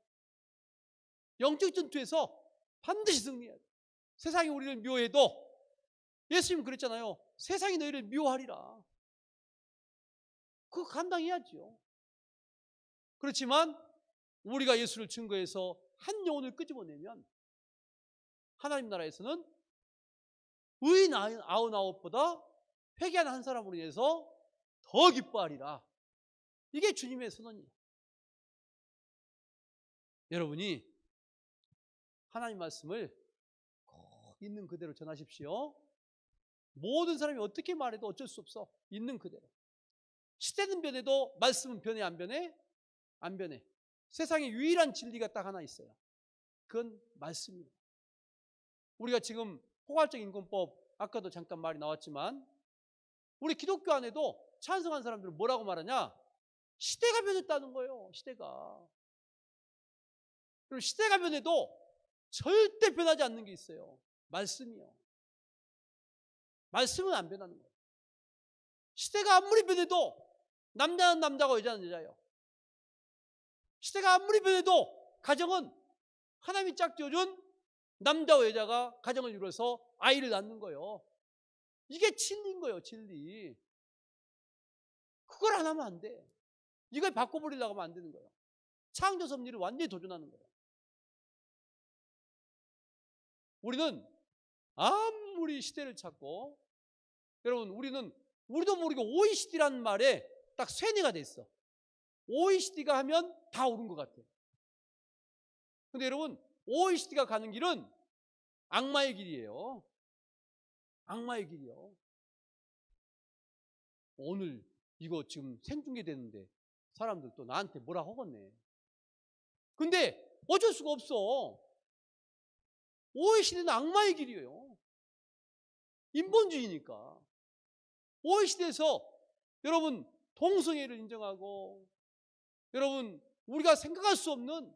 영적 전투에서 반드시 승리해야 돼. 세상이 우리를 미워해도 예수님은 그랬잖아요. 세상이 너희를 미워하리라. 그거 감당해야죠. 그렇지만 우리가 예수를 증거해서 한 영혼을 끄집어내면 하나님 나라에서는 의인 99보다 회개하는 한 사람으로 인해서 더 기뻐하리라. 이게 주님의 선언이에요. 여러분이 하나님 말씀을 꼭 있는 그대로 전하십시오. 모든 사람이 어떻게 말해도 어쩔 수 없어. 있는 그대로. 시대는 변해도 말씀은 변해 안 변해? 안 변해. 세상에 유일한 진리가 딱 하나 있어요. 그건 말씀이에요. 우리가 지금 포괄적 인권법 아까도 잠깐 말이 나왔지만 우리 기독교 안에도 찬성한 사람들은 뭐라고 말하냐? 시대가 변했다는 거예요. 시대가. 그리고 시대가 변해도 절대 변하지 않는 게 있어요. 말씀이요. 말씀은 안 변하는 거예요. 시대가 아무리 변해도 남자는 남자고 여자는 여자예요. 시대가 아무리 변해도 가정은 하나님이 짝 지어준 남자와 여자가 가정을 이루어서 아이를 낳는 거예요. 이게 진리인 거예요. 진리. 그걸 안 하면 안 돼. 이걸 바꿔버리려고 하면 안 되는 거예요. 창조 섭리를 완전히 도전하는 거예요. 우리는 아무리 시대를 찾고 여러분 우리도 모르게 OECD라는 말에 딱 쇠뇌가 됐어. OECD가 하면 다 옳은 것 같아. 근데 여러분 OECD가 가는 길은 악마의 길이에요. 악마의 길이요. 오늘 이거 지금 생중계 되는데 사람들 또 나한테 뭐라 하겠네. 근데 어쩔 수가 없어. OECD는 악마의 길이에요. 인본주의니까. OECD에서 여러분 동성애를 인정하고 여러분 우리가 생각할 수 없는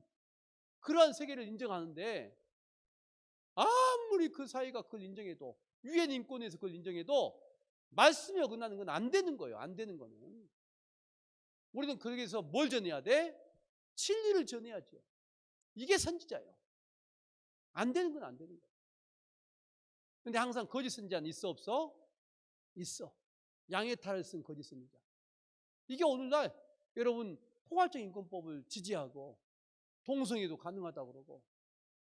그러한 세계를 인정하는데 아무리 그 사회가 그걸 인정해도 유엔 인권에서 그걸 인정해도 말씀이 어긋나는 건 안 되는 거예요. 안 되는 거는. 우리는 그러기위해서 뭘 전해야 돼? 진리를 전해야죠. 이게 선지자예요. 안 되는 건 안 되는 거예요. 근데 항상 거짓 선지자는 있어 없어? 있어. 양의 탈을 쓴 거짓 선지자. 이게 오늘날 여러분 포괄적 인권법을 지지하고 동성애도 가능하다고 그러고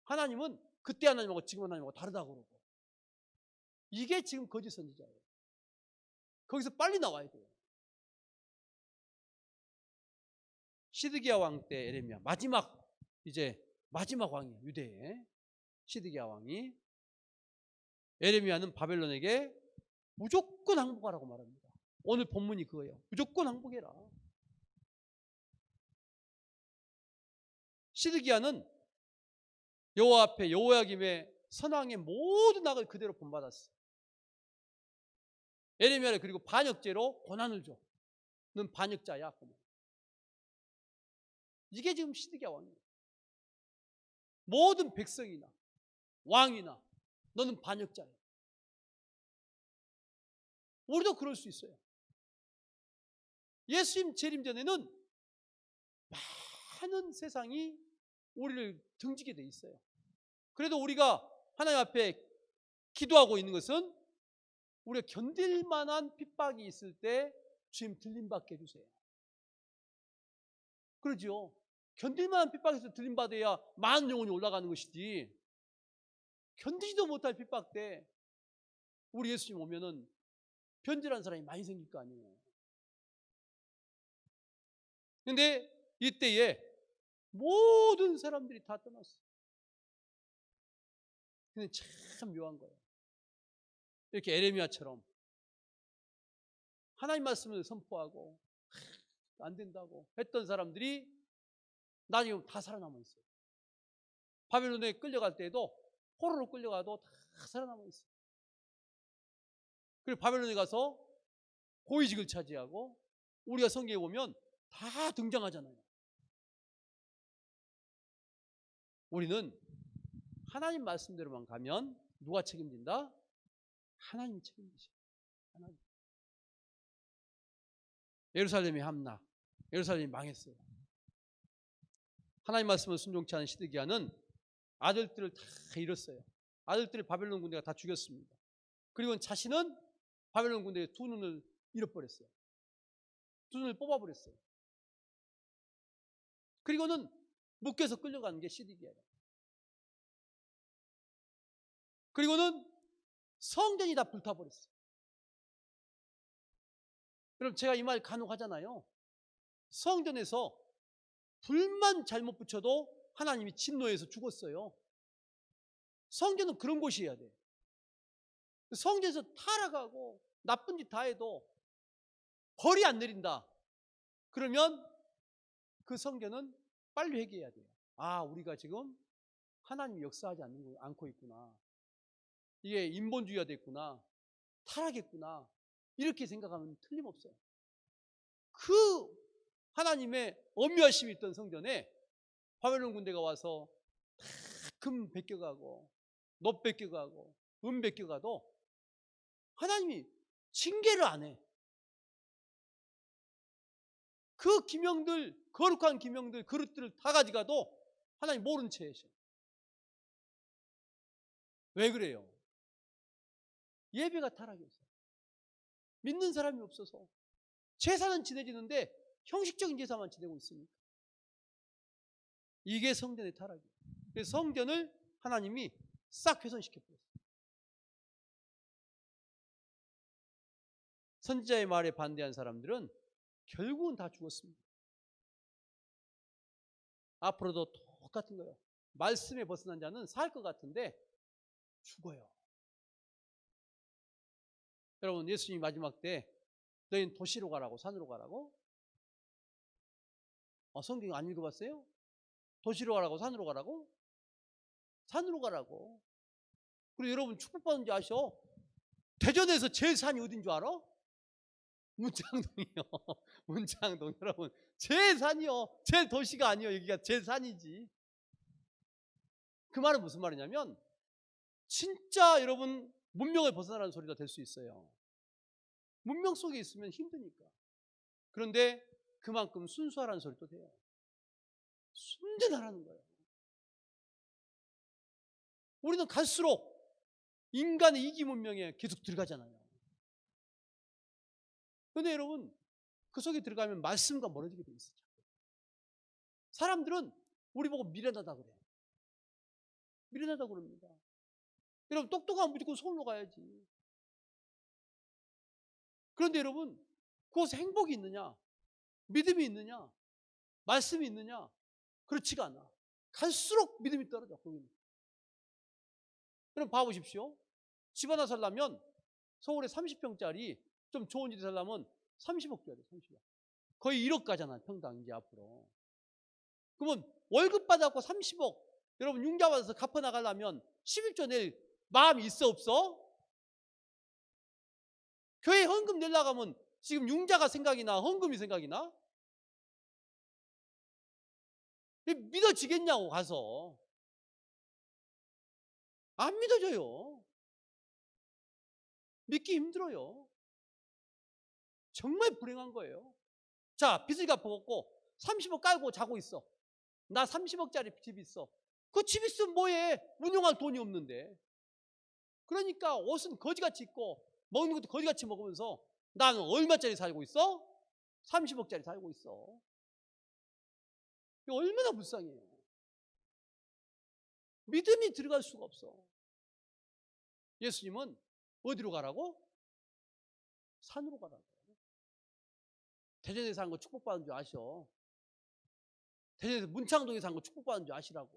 하나님은 그때 하나님하고 지금 하나님하고 다르다고 그러고 이게 지금 거짓 선지자예요. 거기서 빨리 나와야 돼요. 시드기야 왕 때 에레미야 마지막 왕이에요. 유대에 시드기야 왕이 에레미야는 바벨론에게 무조건 항복하라고 말합니다. 오늘 본문이 그거예요. 무조건 항복해라. 시드기야는 여호와 앞에 여호야김의 선왕의 모든 악을 그대로 본받았어. 에레미야를 그리고 반역죄로 고난을 줘. 넌 반역자야. 이게 지금 시드기야 왕이에요. 모든 백성이나 왕이나 너는 반역자야. 우리도 그럴 수 있어요. 예수님 재림 전에는 많은 세상이 우리를 등지게 돼 있어요. 그래도 우리가 하나님 앞에 기도하고 있는 것은 우리가 견딜 만한 핍박이 있을 때 주님 들림받게 해주세요. 그러죠. 견딜 만한 핍박에서 들림받아야 많은 영혼이 올라가는 것이지, 견디지도 못할 핍박 때 우리 예수님 오면은 변질한 사람이 많이 생길 거 아니에요. 근데 이때에 모든 사람들이 다 떠났어요. 근데 참 묘한 거예요. 이렇게 에레미야처럼 하나님 말씀을 선포하고 안 된다고 했던 사람들이 나중에 다 살아남아 있어요. 바벨론에 끌려갈 때에도 포로로 끌려가도 다 살아남아 있어요. 그리고 바벨론에 가서 고위직을 차지하고 우리가 성경에 보면 다 등장하잖아요. 우리는 하나님 말씀대로만 가면 누가 책임진다? 하나님이 책임지셔. 하나님. 예루살렘이 함락, 예루살렘이 망했어요. 하나님 말씀을 순종치 않은 시드기야는 아들들을 다 잃었어요. 아들들을 바벨론 군대가 다 죽였습니다. 그리고 자신은 바벨론 군대의 두 눈을 잃어버렸어요. 두 눈을 뽑아버렸어요. 그리고는 묶여서 끌려가는 게 시드기야예요. 그리고는 성전이 다 불타버렸어요. 그럼 제가 이 말 간혹 하잖아요. 성전에서 불만 잘못 붙여도 하나님이 진노해서 죽었어요. 성전은 그런 곳이어야 돼. 성전에서 타락하고 나쁜 짓 다 해도 벌이 안 내린다. 그러면 그 성전은 빨리 회개해야 돼요. 아, 우리가 지금 하나님이 역사하지 않고 있구나. 이게 인본주의가 됐구나. 타락했구나. 이렇게 생각하면 틀림없어요. 그 하나님의 엄묘하심이 있던 성전에 바벨론 군대가 와서 금 뺏겨가고 놋 뺏겨가고 은 뺏겨가도 하나님이 징계를 안 해. 그 기명들, 거룩한 기명들, 그릇들을 다 가져가도 하나님 모른 채 하셔. 왜 그래요? 예배가 타락했어요. 믿는 사람이 없어서. 제사는 지내지는데 형식적인 제사만 지내고 있으니까. 이게 성전의 타락이에요. 그래서 성전을 하나님이 싹 훼손시켜버렸어요. 선지자의 말에 반대한 사람들은 결국은 다 죽었습니다. 앞으로도 똑같은 거예요. 말씀에 벗어난 자는 살 것 같은데 죽어요. 여러분, 예수님이 마지막 때 너희는 도시로 가라고, 산으로 가라고? 성경 안 읽어봤어요? 도시로 가라고, 산으로 가라고? 산으로 가라고. 그리고 여러분 축복받은 줄 아셔? 대전에서 제일 산이 어딘 줄 알아? 문창동이요. 문창동. 여러분, 제일 산이요. 제일 도시가 아니요. 여기가 제일 산이지. 그 말은 무슨 말이냐면 진짜 여러분 문명을 벗어나라는 소리가 될 수 있어요. 문명 속에 있으면 힘드니까. 그런데 그만큼 순수하라는 소리도 돼요. 순전하라는 거예요. 우리는 갈수록 인간의 이기 문명에 계속 들어가잖아요. 그런데 여러분, 그 속에 들어가면 말씀과 멀어지게 돼 있어요. 사람들은 우리 보고 미련하다 그래요. 미련하다 그럽니다. 여러분, 똑똑하면 무조건 서울로 가야지. 그런데 여러분, 그곳에 행복이 있느냐? 믿음이 있느냐? 말씀이 있느냐? 그렇지가 않아. 갈수록 믿음이 떨어져. 거기는. 여러분 봐보십시오. 집 하나 살려면 서울에 30평짜리 좀 좋은 집에 살려면 30억 줘야 돼. 30억. 거의 1억 가잖아, 평당 이제 앞으로. 그러면 월급 받아갖고 30억 여러분 융자 받아서 갚아 나가려면 11조 낼 마음이 있어 없어? 교회 헌금 내려고 하면 지금 융자가 생각이 나, 헌금이 생각이 나? 믿어지겠냐고 가서. 안 믿어져요. 믿기 힘들어요. 정말 불행한 거예요. 자, 빚을 갚아갖고 30억 깔고 자고 있어. 나 30억짜리 집 있어. 그 집 있으면 뭐해? 운용할 돈이 없는데. 그러니까 옷은 거지같이 입고 먹는 것도 거지같이 먹으면서 나는 얼마짜리 살고 있어? 30억짜리 살고 있어. 이거 얼마나 불쌍해요. 믿음이 들어갈 수가 없어. 예수님은 어디로 가라고? 산으로 가라고. 대전에 사는 거 축복받은 줄 아셔. 대전에서 문창동에 사는 거 축복받은 줄 아시라고.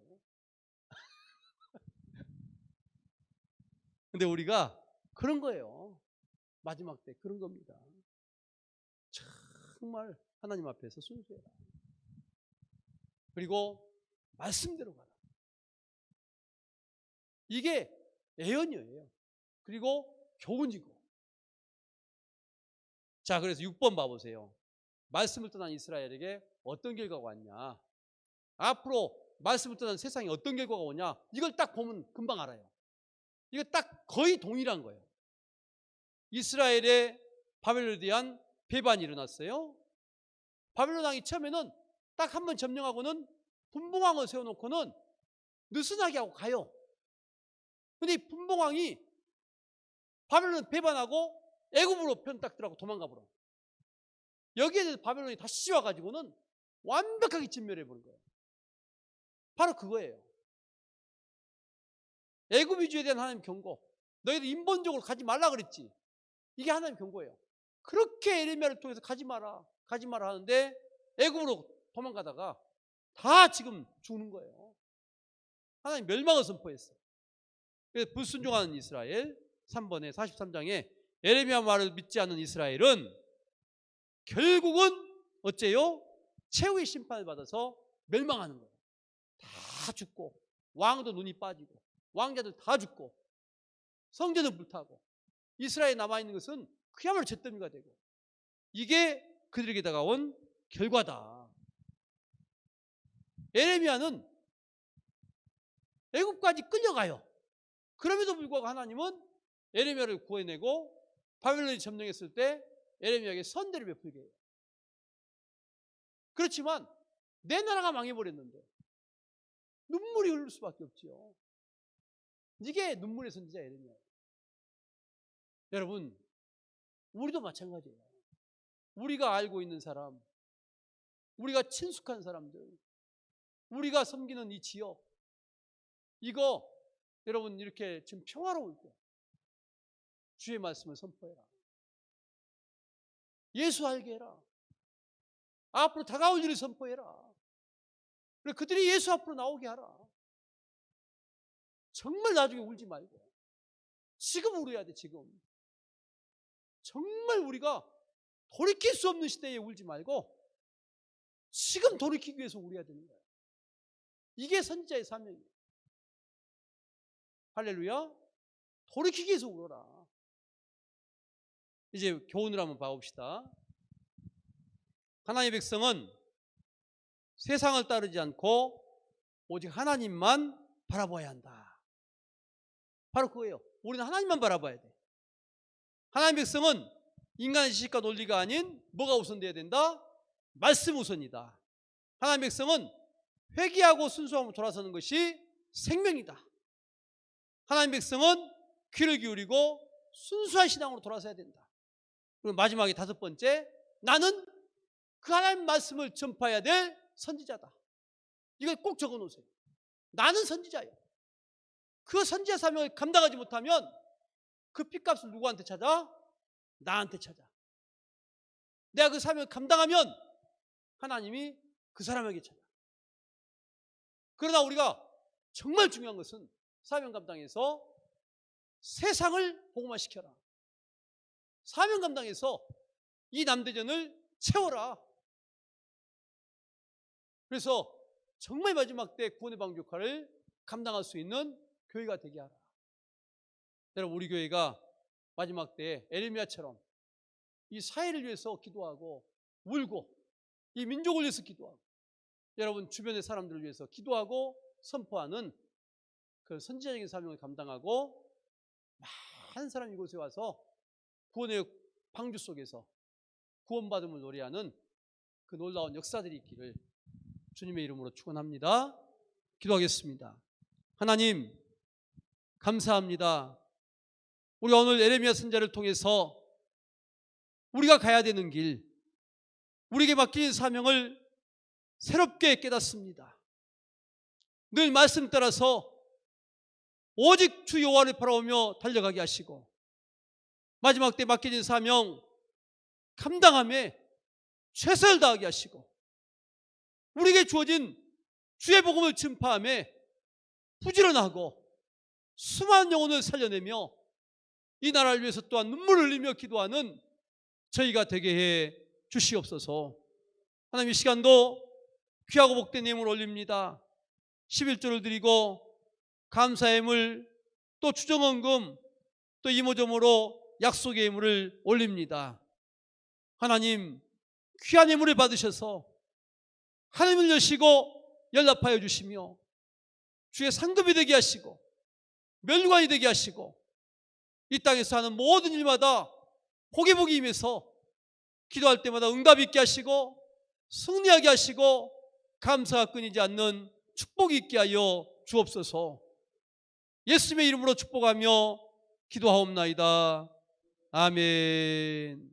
근데 우리가 그런 거예요. 마지막 때 그런 겁니다. 정말 하나님 앞에서 순수해라. 그리고 말씀대로 가라. 이게 애언이에요. 그리고 교훈이고. 자, 그래서 6번 봐보세요. 말씀을 떠난 이스라엘에게 어떤 결과가 왔냐. 앞으로 말씀을 떠난 세상에 어떤 결과가 오냐. 이걸 딱 보면 금방 알아요. 이거 딱 거의 동일한 거예요. 이스라엘의 바벨론에 대한 배반이 일어났어요. 바벨론 왕이 처음에는 딱 한 번 점령하고는 분봉왕을 세워놓고는 느슨하게 하고 가요. 근데 이 분봉왕이 바벨론 배반하고 애굽으로 편 딱 들어가고 도망가 버려. 여기에 대해서 바벨론이 다시 와가지고는 완벽하게 진멸해버린 거예요. 바로 그거예요. 애굽 위주에 대한 하나님 경고. 너희들 인본적으로 가지 말라 그랬지. 이게 하나님 경고예요. 그렇게 에레미야를 통해서 가지 마라 하는데 애굽으로 도망가다가 다 지금 죽는 거예요. 하나님 멸망을 선포했어요. 그래서 불순종하는 이스라엘 3번에 43장에 에레미야 말을 믿지 않는 이스라엘은 결국은 어째요? 최후의 심판을 받아서 멸망하는 거예요. 다 죽고 왕도 눈이 빠지고 왕자들 다 죽고 성전은 불타고 이스라엘에 남아있는 것은 그야말로 잿더미가 되고 이게 그들에게 다가온 결과다. 에레미야는 애굽까지 끌려가요. 그럼에도 불구하고 하나님은 에레미야를 구해내고 바벨론이 점령했을 때 에레미야에게 선대를 베풀게 해요. 그렇지만 내 나라가 망해버렸는데 눈물이 흐를 수밖에 없지요. 이게 눈물의 선지자 에레미야예요. 여러분, 우리도 마찬가지예요. 우리가 알고 있는 사람, 우리가 친숙한 사람들, 우리가 섬기는 이 지역, 이거 여러분 이렇게 지금 평화로울 때 주의 말씀을 선포해라. 예수 알게 해라. 앞으로 다가올 일을 선포해라. 그래 그들이 예수 앞으로 나오게 하라. 정말 나중에 울지 말고 지금 울어야 돼. 지금 정말 우리가 돌이킬 수 없는 시대에 울지 말고 지금 돌이키기 위해서 울어야 되는 거예요. 이게 선지자의 사명이에요. 할렐루야. 돌이키기 위해서 울어라. 이제 교훈을 한번 봐봅시다. 하나님의 백성은 세상을 따르지 않고 오직 하나님만 바라봐야 한다. 바로 그거예요. 우리는 하나님만 바라봐야 돼. 하나님의 백성은 인간의 지식과 논리가 아닌 뭐가 우선돼야 된다? 말씀 우선이다. 하나님의 백성은 회개하고 순수함으로 돌아서는 것이 생명이다. 하나님의 백성은 귀를 기울이고 순수한 신앙으로 돌아서야 된다. 그리고 마지막에 5번째, 나는 그 하나님 말씀을 전파해야 될 선지자다. 이걸 꼭 적어 놓으세요. 나는 선지자예요. 그 선지자 사명을 감당하지 못하면 그 핏값을 누구한테 찾아? 나한테 찾아. 내가 그 사명을 감당하면 하나님이 그 사람에게 찾아. 그러나 우리가 정말 중요한 것은 사명 감당에서 세상을 복음화시켜라. 사명 감당해서 이 남대전을 채워라. 그래서 정말 마지막 때 구원의 방주 역할을 감당할 수 있는 교회가 되게 하라. 여러분, 우리 교회가 마지막 때 에레미야처럼 이 사회를 위해서 기도하고 울고 이 민족을 위해서 기도하고 여러분 주변의 사람들을 위해서 기도하고 선포하는 그 선지자적인 사명을 감당하고 많은 사람이 이곳에 와서 구원의 방주 속에서 구원받음을 노래하는 그 놀라운 역사들이 있기를 주님의 이름으로 축원합니다. 기도하겠습니다. 하나님 감사합니다. 우리가 오늘 에레미야 선지자를 통해서 우리가 가야 되는 길, 우리에게 맡긴 사명을 새롭게 깨닫습니다. 늘 말씀 따라서 오직 주 여호와를 바라보며 달려가게 하시고 마지막 때 맡겨진 사명 감당함에 최선을 다하게 하시고 우리에게 주어진 주의 복음을 전파함에 부지런하고 수많은 영혼을 살려내며 이 나라를 위해서 또한 눈물을 흘리며 기도하는 저희가 되게 해 주시옵소서. 하나님, 이 시간도 귀하고 복된 예물을 올립니다. 11조를 드리고 감사의 예물, 또 추정헌금, 또 이모저모로 약속의 예물을 올립니다. 하나님, 귀한 예물을 받으셔서 하나님을 여시고 연락하여 주시며 주의 상급이 되게 하시고 멸관이 되게 하시고 이 땅에서 하는 모든 일마다 복이 임해서 기도할 때마다 응답이 있게 하시고 승리하게 하시고 감사가 끊이지 않는 축복이 있게 하여 주옵소서. 예수님의 이름으로 축복하며 기도하옵나이다. 아멘.